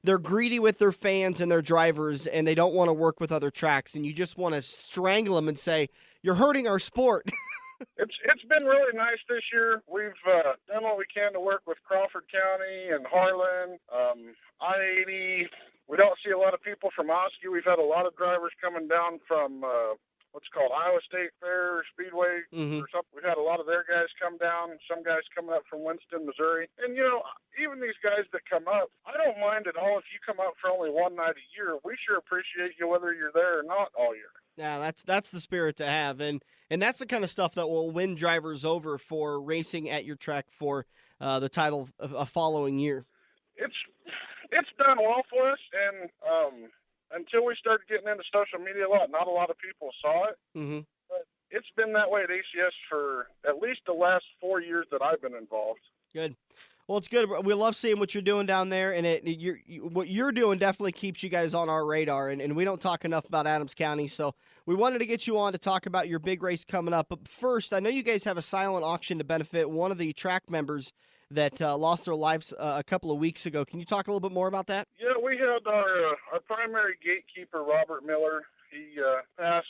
they're greedy with their fans and their drivers, and they don't want to work with other tracks, and you just want to strangle them and say, you're hurting our sport. It's been really nice this year. We've done what we can to work with Crawford County and Harlan, I-80. We don't see a lot of people from Oskey. We've had a lot of drivers coming down from what's called Iowa State Fair Speedway or something. We've had a lot of their guys come down, some guys coming up from Winston, Missouri. And, even these guys that come up, I don't mind at all if you come up for only one night a year. We sure appreciate you whether you're there or not all year. Yeah, that's the spirit to have. And that's the kind of stuff that will win drivers over for racing at your track for the title of a following year. It's done well for us, and until we started getting into social media a lot, not a lot of people saw it. But it's been that way at ACS for at least the last 4 years that I've been involved. Good. Well, it's good. We love seeing what you're doing down there, and what you're doing definitely keeps you guys on our radar, and we don't talk enough about Adams County, so we wanted to get you on to talk about your big race coming up. But first, I know you guys have a silent auction to benefit one of the track members that lost their lives a couple of weeks ago. Can you talk a little bit more about that? Yeah, we had our primary gatekeeper, Robert Miller. He passed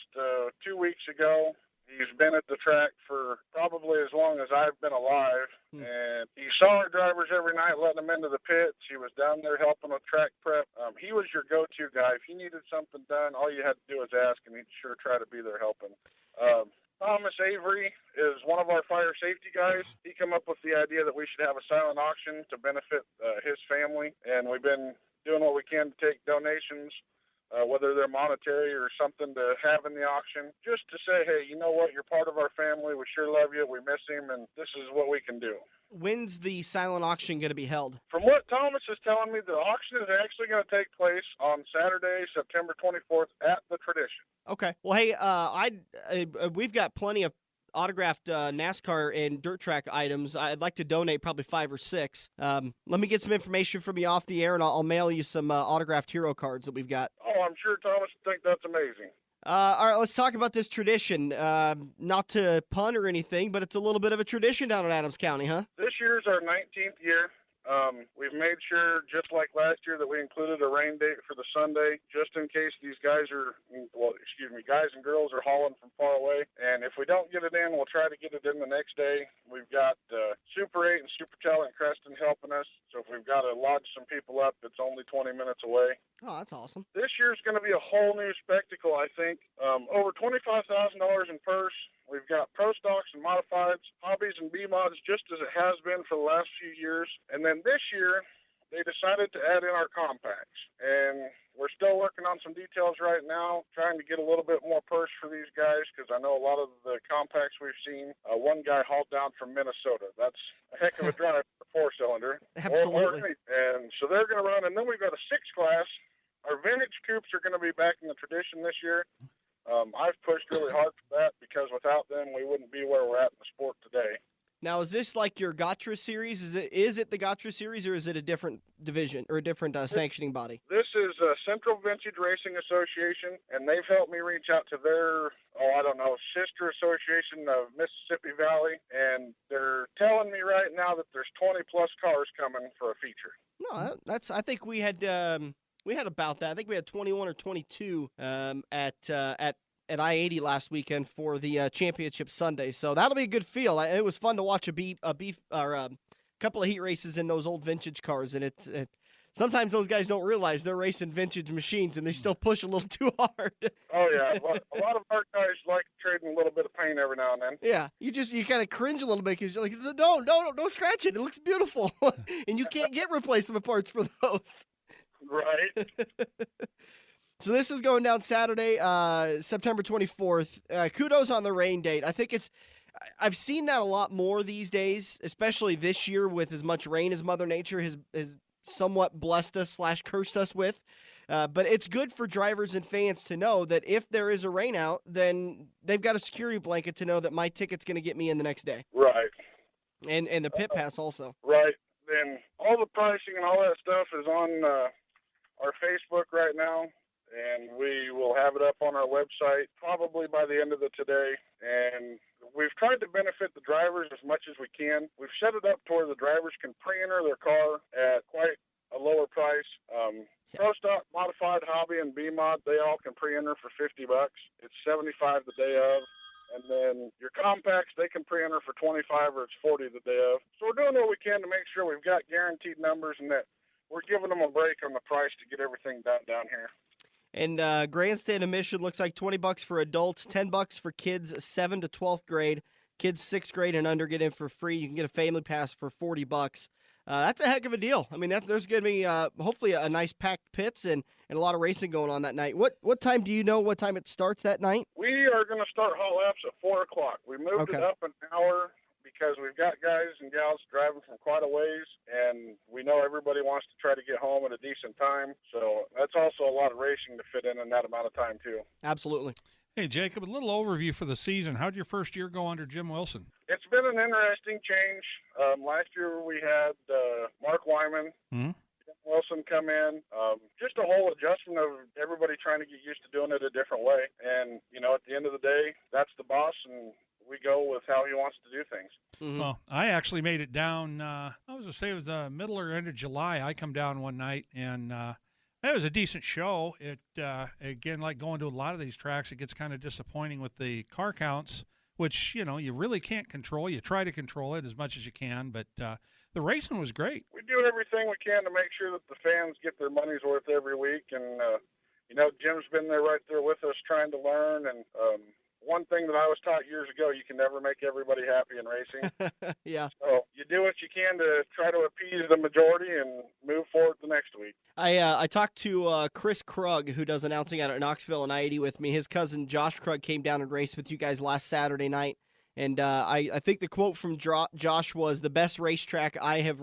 2 weeks ago. He's been at the track for probably as long as I've been alive, and he saw our drivers every night, letting them into the pits. He was down there helping with track prep. He was your go-to guy. If you needed something done, all you had to do was ask, and he'd sure try to be there helping. Thomas Avery is one of our fire safety guys. He came up with the idea that we should have a silent auction to benefit his family, and we've been doing what we can to take donations, whether they're monetary or something to have in the auction, just to say, hey, you know what, you're part of our family, we sure love you, we miss him, and this is what we can do. When's the silent auction going to be held? From what Thomas is telling me, the auction is actually going to take place on Saturday, September 24th at the Tradition. Okay. Well, hey, we've got plenty of autographed NASCAR and dirt track items. I'd like to donate probably 5 or 6. Let me get some information from you off the air, and I'll mail you some autographed hero cards that we've got. Oh, I'm sure Thomas would think that's amazing. All right, let's talk about this tradition. Not to pun or anything, but it's a little bit of a tradition down in Adams County, huh? This year's our 19th year. We've made sure, just like last year, that we included a rain date for the Sunday, just in case these guys and girls are hauling from far away. And if we don't get it in, we'll try to get it in the next day. We've got Super 8 and Super Talent Creston helping us. So if we've got to lodge some people up, it's only 20 minutes away. Oh, that's awesome. This year's going to be a whole new spectacle, I think. Over $25,000 in purse. We've got Pro Stocks and Modifieds, Hobbies and B-Mods, just as it has been for the last few years. And then this year, they decided to add in our compacts. And we're still working on some details right now, trying to get a little bit more purse for these guys, because I know a lot of the compacts we've seen, one guy hauled down from Minnesota. That's a heck of a drive for a 4-cylinder. Absolutely. And so they're going to run. And then we've got a 6 class. Our vintage coupes are going to be back in the Tradition this year. I've pushed really hard for that, because without them, we wouldn't be where we're at in the sport today. Now, is this like your Gatra series? Is it the Gatra series, or is it a different division or a different sanctioning body? This is Central Vintage Racing Association, and they've helped me reach out to their, sister association of Mississippi Valley, and they're telling me right now that there's 20-plus cars coming for a feature. No, that's. I think we had about that. I think we had 21 or 22 at I-80 last weekend for the championship Sunday. So that'll be a good feel. It was fun to watch a couple of heat races in those old vintage cars, and sometimes those guys don't realize they're racing vintage machines, and they still push a little too hard. Oh yeah, a lot of our guys like trading a little bit of paint every now and then. Yeah, you kind of cringe a little bit because you're like, don't scratch it. It looks beautiful, and you can't get replacement parts for those. Right. So this is going down Saturday, September 24th. Kudos on the rain date. I think I've seen that a lot more these days, especially this year with as much rain as Mother Nature has somewhat blessed us / cursed us with. But it's good for drivers and fans to know that if there is a rain out, then they've got a security blanket to know that my ticket's going to get me in the next day. Right. And the pit pass also. Right. And all the pricing and all that stuff is on our Facebook right now, and we will have it up on our website probably by the end of today. And we've tried to benefit the drivers as much as we can. We've set it up to where the drivers can pre-enter their car at quite a lower price. Pro Stock, Modified, Hobby, and B-Mod, they all can pre-enter for $50. It's $75 the day of. And then your compacts, they can pre-enter for $25 or it's $40 the day of. So we're doing what we can to make sure we've got guaranteed numbers and that we're giving them a break on the price to get everything done down here. And grandstand admission looks like $20 for adults, $10 for kids 7th to 12th grade. Kids 6th grade and under get in for free. You can get a family pass for $40. That's a heck of a deal. I mean, there's going to be hopefully a nice packed pits and a lot of racing going on that night. What time do you know what time it starts that night? We are going to start hot laps at 4 o'clock. We moved it up an hour because we've got guys and gals driving from quite a ways, and we know everybody wants to try to get home at a decent time. So that's also a lot of racing to fit in that amount of time, too. Absolutely. Hey, Jacob, a little overview for the season. How'd your first year go under Jim Wilson? It's been an interesting change. Last year we had Mark Wyman, Hmm? Jim Wilson come in. Just a whole adjustment of everybody trying to get used to doing it a different way. And, at the end of the day, that's the boss, and we go with how he wants to do things. Mm-hmm. Well, I actually made it down, I was going to say it was middle or end of July. I come down one night, and it was a decent show. It again, like going to a lot of these tracks, it gets kind of disappointing with the car counts, which, you really can't control. You try to control it as much as you can, but the racing was great. We do everything we can to make sure that the fans get their money's worth every week. And, Jim's been there right there with us trying to learn. And one thing that I was taught years ago, you can never make everybody happy in racing. Yeah. So you do what you can to try to appease the majority and move forward the next week. I talked to Chris Krug, who does announcing out at Knoxville and I-80 with me. His cousin Josh Krug came down and raced with you guys last Saturday night. And I think the quote from Josh was, the best racetrack I have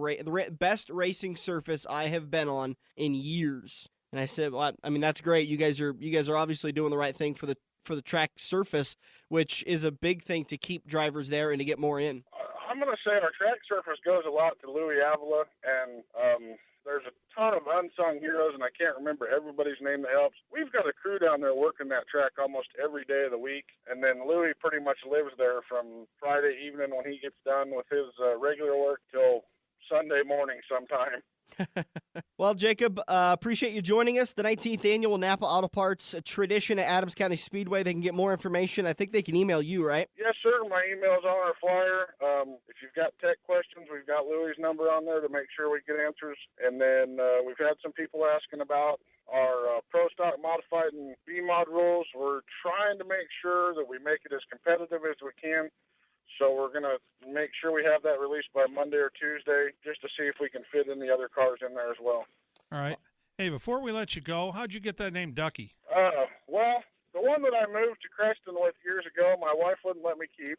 best racing surface I have been on in years. And I said, well, I mean, that's great. You guys are obviously doing the right thing for the track surface, which is a big thing to keep drivers there and to get more in. I'm going to say our track surface goes a lot to Louis Avila, and there's a ton of unsung heroes, and I can't remember everybody's name that helps. We've got a crew down there working that track almost every day of the week, and then Louis pretty much lives there from Friday evening when he gets done with his regular work till Sunday morning sometime. Well, Jacob, appreciate you joining us. The 19th Annual Napa Auto Parts Tradition at Adams County Speedway. They can get more information. I think they can email you, right? Yes, sir. My email's on our flyer. If you've got tech questions, we've got Louis' number on there to make sure we get answers. And then we've had some people asking about our Pro Stock Modified and B-Mod rules. We're trying to make sure that we make it as competitive as we can. So we're going to make sure we have that released by Monday or Tuesday just to see if we can fit in the other cars in there as well. All right. Hey, before we let you go, how'd you get that name Ducky? Well, the one that I moved to Creston with years ago, my wife wouldn't let me keep.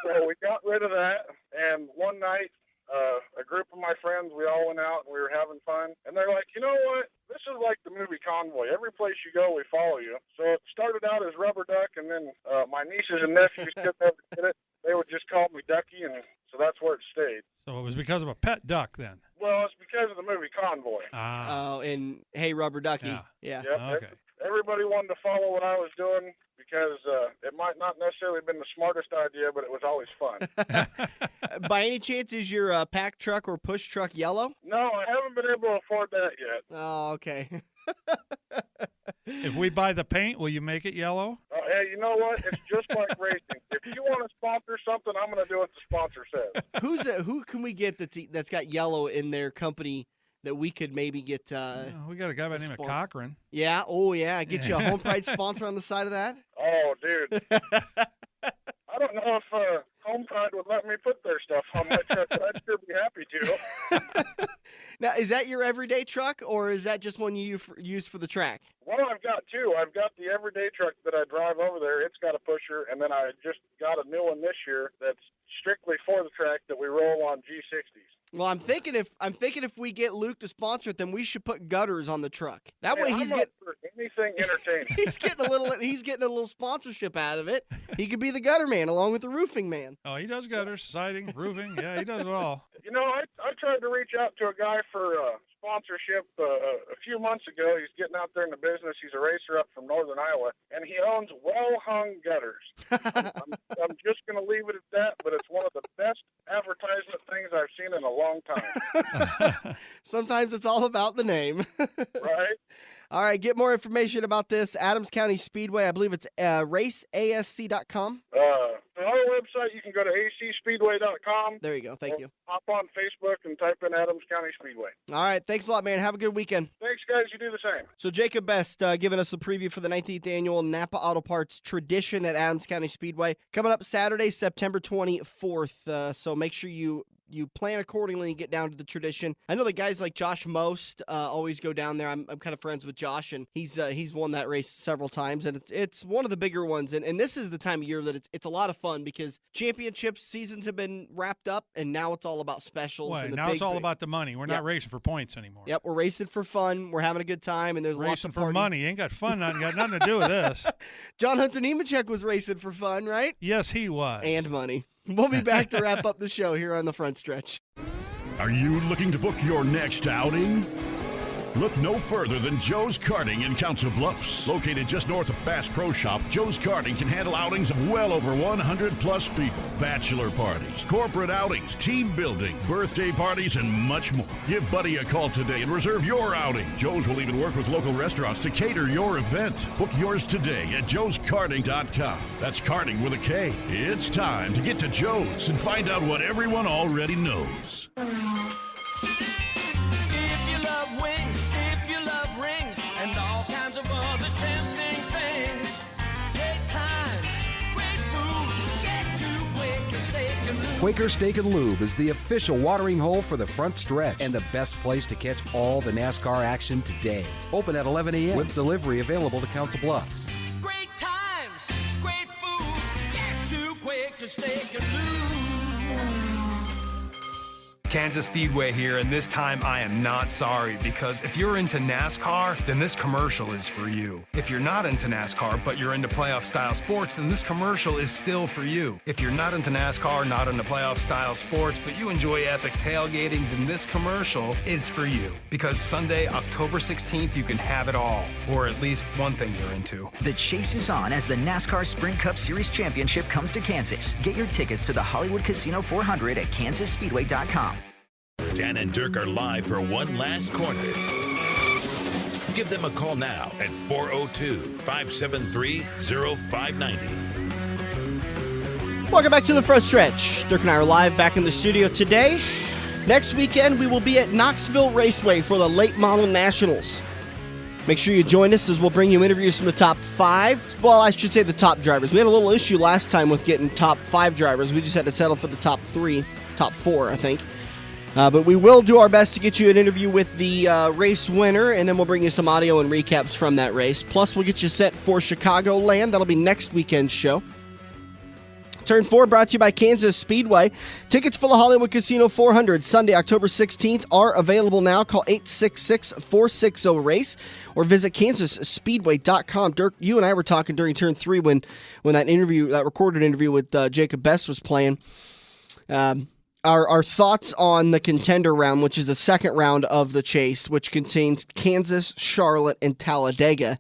So we got rid of that. And one night, a group of my friends, we all went out and we were having fun. And they're like, you know what? This is like the movie Convoy. Every place you go, we follow you. So it started out as Rubber Duck, and then my nieces and nephews could never get it. They would just call me Ducky, and so that's where it stayed. So it was because of a pet duck then? Well, it's because of the movie Convoy. Oh, and Hey Rubber Ducky. Yeah. Yep. Okay. Everybody wanted to follow what I was doing because it might not necessarily have been the smartest idea, but it was always fun. By any chance, is your pack truck or push truck yellow? No, I haven't been able to afford that yet. Oh, okay. If we buy the paint, will you make it yellow? Hey, you know what? It's just like racing. If you want to sponsor something, I'm going to do what the sponsor says. Who can we get that's got yellow in their company that we could maybe get? We got a guy by the name of Cochran. Yeah. Oh, yeah. Get you a Home Pride sponsor on the side of that. Oh, dude. I don't know if Home Pride would let me put their stuff on my truck, but I'd sure be happy to. Now, is that your everyday truck, or is that just one you use for the track? Well, I've got two. I've got the everyday truck that I drive over there. It's got a pusher, and then I just got a new one this year that's strictly for the track that we roll on G60s. Well, I'm thinking if we get Luke to sponsor it, then we should put gutters on the truck. That way I'm up for anything entertaining. he's getting a little sponsorship out of it. He could be the gutter man along with the roofing man. Oh, he does gutters, siding, roofing. Yeah, he does it all. You know, I tried to reach out to a guy for sponsorship a few months ago. He's getting out there in the business. He's a racer up from northern Iowa, and he owns well-hung gutters. I'm just going to leave it at that, but it's one of the best advertisement things I've seen in a long time. Sometimes it's all about the name. Right? All right, get more information about this. Adams County Speedway, I believe it's raceasc.com. On our website, you can go to acspeedway.com. There you go. Thank you. Hop on Facebook and type in Adams County Speedway. All right, thanks a lot, man. Have a good weekend. Thanks, guys. You do the same. So Jacob Best giving us a preview for the 19th Annual Napa Auto Parts Tradition at Adams County Speedway. Coming up Saturday, September 24th. So make sure you you plan accordingly and get down to the tradition. I know that guys like Josh Most always go down there. I'm kind of friends with Josh, and he's won that race several times, and it's one of the bigger ones. And this is the time of year that it's a lot of fun because championship seasons have been wrapped up, and now it's all about specials. Well, and now it's all about the money. We're not racing for points anymore. Yep, we're racing for fun. We're having a good time, and there's lots Racing of for party. money. Ain't got fun. Got nothing to do with this. John Hunter Nemechek was racing for fun, right? Yes, he was. And money. We'll be back to wrap up the show here on the Front Stretch. Are you looking to book your next outing? Look no further than Joe's Karting in Council Bluffs. Located just north of Bass Pro Shop, Joe's Karting can handle outings of well over 100 plus people. Bachelor parties, corporate outings, team building, birthday parties, and much more. Give Buddy a call today and reserve your outing. Joe's will even work with local restaurants to cater your event. Book yours today at joeskarting.com. That's karting with a K. It's time to get to Joe's and find out what everyone already knows. And all kinds of other tempting things. Great times, great food, get to Quaker Steak and Lube. Quaker Steak and Lube is the official watering hole for the front stretch and the best place to catch all the NASCAR action today. Open at 11 a.m. with delivery available to Council Bluffs. Great times, great food, get to Quaker Steak and Lube. Kansas Speedway here, and this time I am not sorry, because if you're into NASCAR, then this commercial is for you. If you're not into NASCAR, but you're into playoff style sports, then this commercial is still for you. If you're not into NASCAR, not into playoff style sports, but you enjoy epic tailgating, then this commercial is for you. Because Sunday, October 16th, you can have it all, or at least one thing you're into. The chase is on as the NASCAR Sprint Cup Series Championship comes to Kansas. Get your tickets to the Hollywood Casino 400 at kansasspeedway.com. Dan and Dirk are live for one last corner. Give them a call now at 402-573-0590. Welcome back to the Front Stretch. Dirk and I are live back in the studio today. Next weekend, we will be at Knoxville Raceway for the Late Model Nationals. Make sure you join us as we'll bring you interviews from the top 5. Well, I should say the top drivers. We had a little issue last time with getting top 5 drivers. We just had to settle for the top 4, I think. But we will do our best to get you an interview with the race winner, and then we'll bring you some audio and recaps from that race. Plus, we'll get you set for Chicagoland. That'll be next weekend's show. Turn 4 brought to you by Kansas Speedway. Tickets for the Hollywood Casino 400 Sunday, October 16th are available now. Call 866-460-RACE or visit kansasspeedway.com. Dirk, you and I were talking during Turn 3 when that recorded interview with Jacob Best was playing. Our thoughts on the contender round, which is the second round of the chase, which contains Kansas, Charlotte, and Talladega.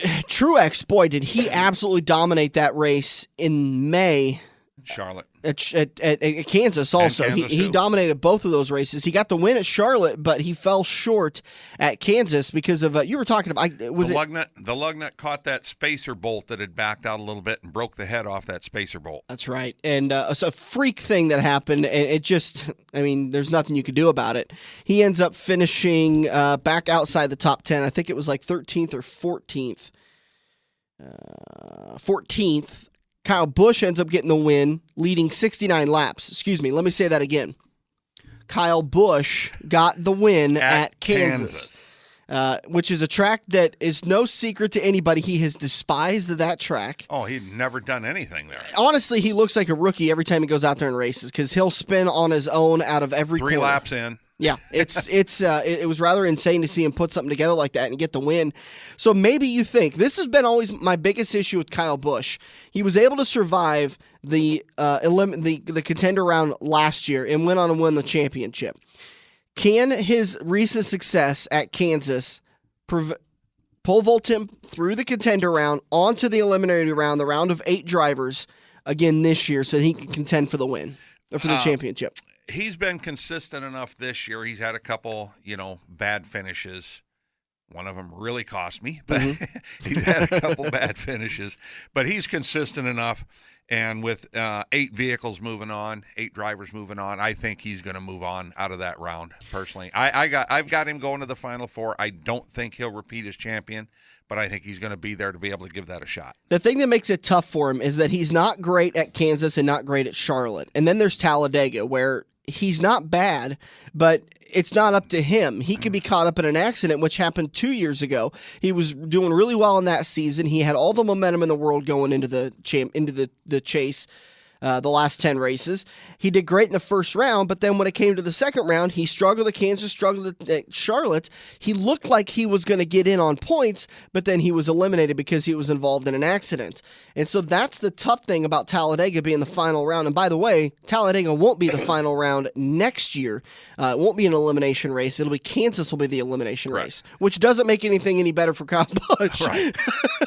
Truex, boy, did he absolutely dominate that race in May. Charlotte. At Kansas also. He dominated both of those races. He got the win at Charlotte, but he fell short at Kansas because of, you were talking about, the lug nut caught that spacer bolt that had backed out a little bit and broke the head off that spacer bolt. That's right. And it's a freak thing that happened, and it just, there's nothing you could do about it. He ends up finishing back outside the top 10. I think it was like 13th or 14th. 14th. Kyle Busch ends up getting the win, leading 69 laps. Excuse me, let me say that again. Kyle Busch got the win at Kansas. Which is a track that is no secret to anybody. He has despised that track. Oh, he'd never done anything there. Honestly, he looks like a rookie every time he goes out there and races because he'll spin on his own out of every 3 corner. laps in. Yeah, it was rather insane to see him put something together like that and get the win. So maybe you think, this has been always my biggest issue with Kyle Busch. He was able to survive the contender round last year and went on to win the championship. Can his recent success at Kansas pole vault him through the contender round onto the eliminator round, the round of 8 drivers, again this year so that he can contend for the win or for the championship? He's been consistent enough this year. He's had a couple, bad finishes One of them really cost me, but he's had a couple bad finishes. But he's consistent enough. And with 8 vehicles moving on, 8 drivers moving on, I think he's going to move on out of that round, personally. I've got him going to the Final Four. I don't think he'll repeat as champion, but I think he's going to be there to be able to give that a shot. The thing that makes it tough for him is that he's not great at Kansas and not great at Charlotte. And then there's Talladega, where he's not bad, but it's not up to him. He could be caught up in an accident, which happened 2 years ago. He was doing really well in that season. He had all the momentum in the world going into the chase. The last 10 races. He did great in the first round, but then when it came to the second round, he struggled at Kansas, struggled at Charlotte. He looked like he was going to get in on points, but then he was eliminated because he was involved in an accident. And so that's the tough thing about Talladega being the final round. And by the way, Talladega won't be the final round next year. It won't be an elimination race. It'll be Kansas will be the elimination race, which doesn't make anything any better for Kyle Busch. Right.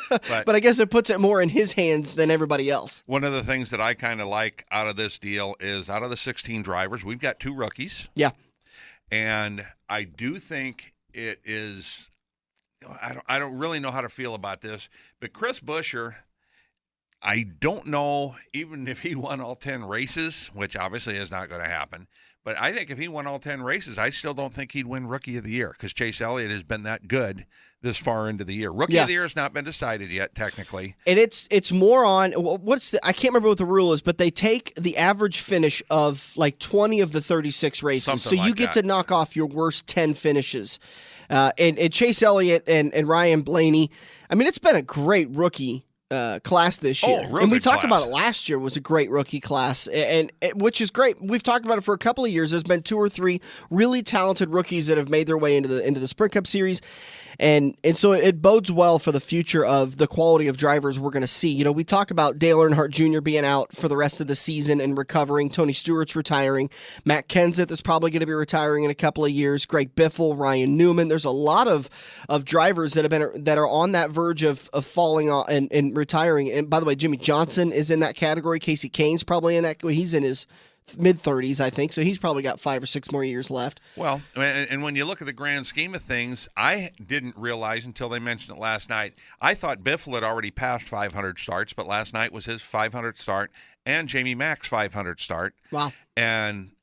But I guess it puts it more in his hands than everybody else. One of the things that I kind of like out of this deal is out of the 16 drivers, we've got 2 rookies. Yeah. And I do think it is, I don't really know how to feel about this, but Chris Buescher, I don't know, even if he won all 10 races, which obviously is not going to happen, but I think if he won all 10 races, I still don't think he'd win Rookie of the Year because Chase Elliott has been that good this far into the year. Rookie of the Year has not been decided yet, technically. And it's more on I can't remember what the rule is, but they take the average finish of like 20 of the 36 races. Something so you get to knock off your worst 10 finishes. And Chase Elliott and Ryan Blaney, I mean, it's been a great rookie class this year. Real and we good talked class. about it last year was a great rookie class, and which is great. We've talked about it for a couple of years. There's been 2 or 3 really talented rookies that have made their way into the Sprint Cup Series. And so it bodes well for the future of the quality of drivers we're going to see. You know, we talk about Dale Earnhardt Jr. being out for the rest of the season and recovering. Tony Stewart's retiring. Matt Kenseth is probably going to be retiring in a couple of years. Greg Biffle, Ryan Newman. There's a lot of drivers that are on that verge of falling off and retiring. And by the way, Jimmy Johnson is in that category. Casey Kane's probably in that. He's in his mid-30s, I think, so he's probably got 5 or 6 more years left. Well, and when you look at the grand scheme of things, I didn't realize until they mentioned it last night. I thought Biffle had already passed 500 starts, but last night was his 500th start and Jamie Mack's 500th start. Wow. And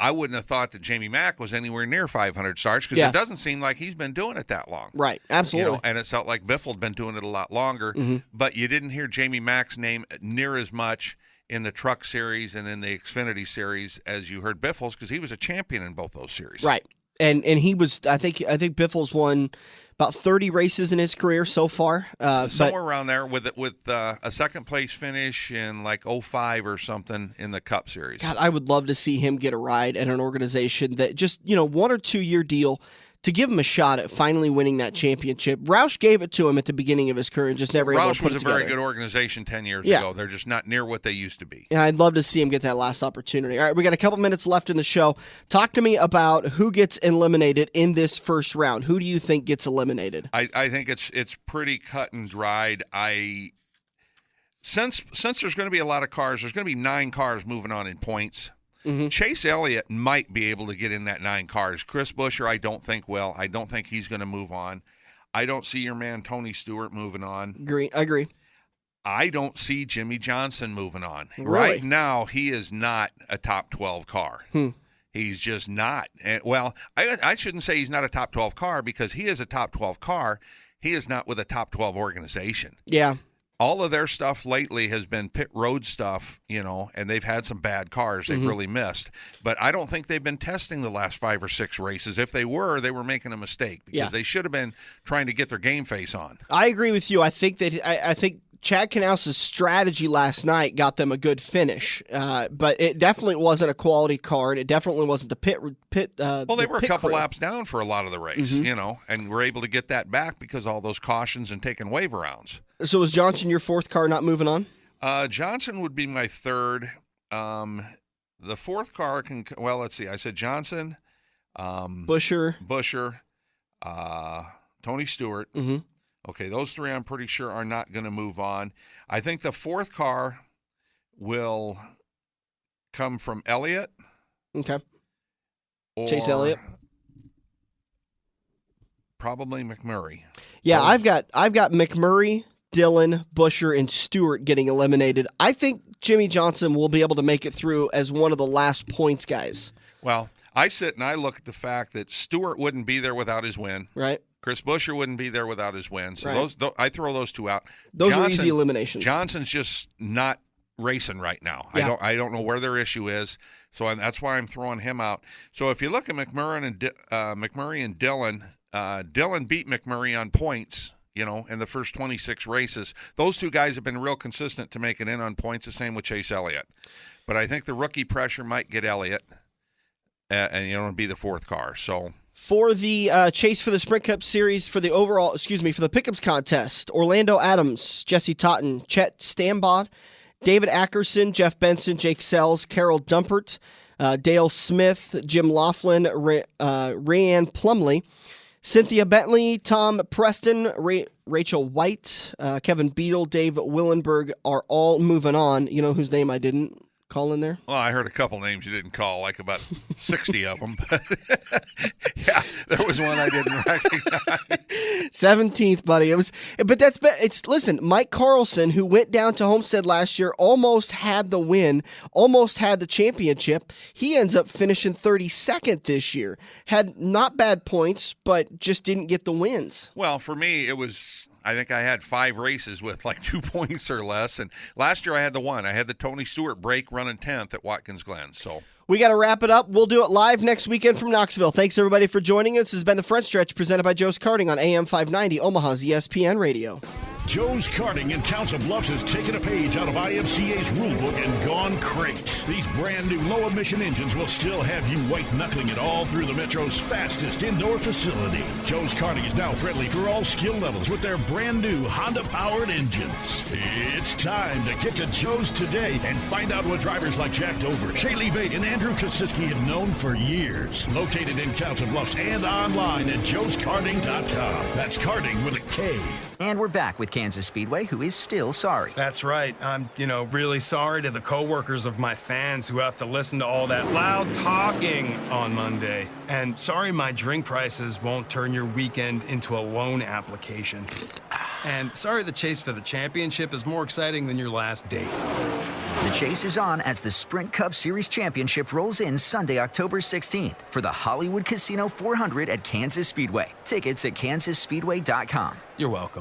I wouldn't have thought that Jamie Mack was anywhere near 500 starts because it doesn't seem like he's been doing it that long. Right, absolutely. You know, and it felt like Biffle had been doing it a lot longer, but you didn't hear Jamie Mack's name near as much in the Truck Series and in the Xfinity Series as you heard Biffle's because he was a champion in both those series. Right. And he was, I think Biffle's won about 30 races in his career so far. Somewhere around there with a second place finish in like 05 or something in the Cup Series. God, I would love to see him get a ride at an organization that just, 1 or 2 year deal to give him a shot at finally winning that championship. Roush gave it to him at the beginning of his career and just never able to put it together. Roush was a very good organization 10 years ago. They're just not near what they used to be. Yeah, I'd love to see him get that last opportunity. All right, we got a couple minutes left in the show. Talk to me about who gets eliminated in this first round. Who do you think gets eliminated? I think it's pretty cut and dried. Since there's going to be a lot of cars, there's going to be 9 cars moving on in points. Chase Elliott might be able to get in that 9 cars. Chris Buescher, I don't think will. I don't think he's going to move on. I don't see your man Tony Stewart moving on. Agree. I don't see Jimmy Johnson moving on. Really? Right now, he is not a top 12 car. He's just not. Well, I shouldn't say he's not a top 12 car because he is a top 12 car. He is not with a top 12 organization. Yeah. All of their stuff lately has been pit road stuff, and they've had some bad cars they've really missed. But I don't think they've been testing the last 5 or 6 races. If they were making a mistake because they should have been trying to get their game face on. I agree with you. I think Chad Knaus's strategy last night got them a good finish, but it definitely wasn't a quality car, and it definitely wasn't the pit. Well, they were a couple crew. laps down for a lot of the race, and were able to get that back because of all those cautions and taking wave rounds. So was Johnson your 4th car not moving on? Johnson would be my 3rd. The 4th car can. Well, let's see. I said Johnson, Buescher, Tony Stewart. Okay, those 3 I'm pretty sure are not going to move on. I think the 4th car will come from Elliott. Okay. Chase Elliott. probably McMurray. Yeah, I've got McMurray, Dillon, Busher, and Stewart getting eliminated. I think Jimmy Johnson will be able to make it through as one of the last points guys. Well, I sit and I look at the fact that Stewart wouldn't be there without his win. Right. Chris Busher wouldn't be there without his win. So Right. I throw those two out. Those are easy eliminations. Johnson's just not racing right now. Yeah. I don't know where their issue is. So that's why I'm throwing him out. So if you look at McMurray and Dillon, Dillon beat McMurray on points, in the first 26 races. Those two guys have been real consistent to make it in on points, the same with Chase Elliott. But I think the rookie pressure might get Elliott, and be the fourth car. So for the chase for the Sprint Cup Series, for the pickups contest, Orlando Adams, Jesse Totten, Chet Stambod, David Ackerson, Jeff Benson, Jake Sells, Carol Dumpert, Dale Smith, Jim Laughlin, Rayanne Plumley, Cynthia Bentley, Tom Preston, Rachel White, Kevin Beadle, Dave Willenberg are all moving on. You know whose name I didn't call in there? Well, I heard a couple names you didn't call, like about 60 of them. Yeah, there was one I didn't recognize. 17th, buddy. Listen, Mike Carlson, who went down to Homestead last year, almost had the win, almost had the championship. He ends up finishing 32nd this year. Had not bad points, but just didn't get the wins. Well, for me, I think I had 5 races with like 2 points or less. And last year I had the one. I had the Tony Stewart break running 10th at Watkins Glen. So we got to wrap it up. We'll do it live next weekend from Knoxville. Thanks, everybody, for joining us. This has been The Front Stretch, presented by Joe's Karting on AM 590, Omaha's ESPN Radio. Joe's Karting in Council Bluffs has taken a page out of IMCA's rulebook and gone crate. These brand new low-emission engines will still have you white-knuckling it all through the Metro's fastest indoor facility. Joe's Karting is now friendly for all skill levels with their brand new Honda-powered engines. It's time to get to Joe's today and find out what drivers like Jack Dover, Shaylee Bate, and Andrew Kosiski have known for years. Located in Council Bluffs and online at joeskarting.com. That's karting with a K. And we're back with Kansas Speedway, who is still sorry. That's right. I'm, really sorry to the coworkers of my fans who have to listen to all that loud talking on Monday. And sorry my drink prices won't turn your weekend into a loan application. And sorry the chase for the championship is more exciting than your last date. The chase is on as the Sprint Cup Series Championship rolls in Sunday, October 16th for the Hollywood Casino 400 at Kansas Speedway. Tickets at kansasspeedway.com. You're welcome.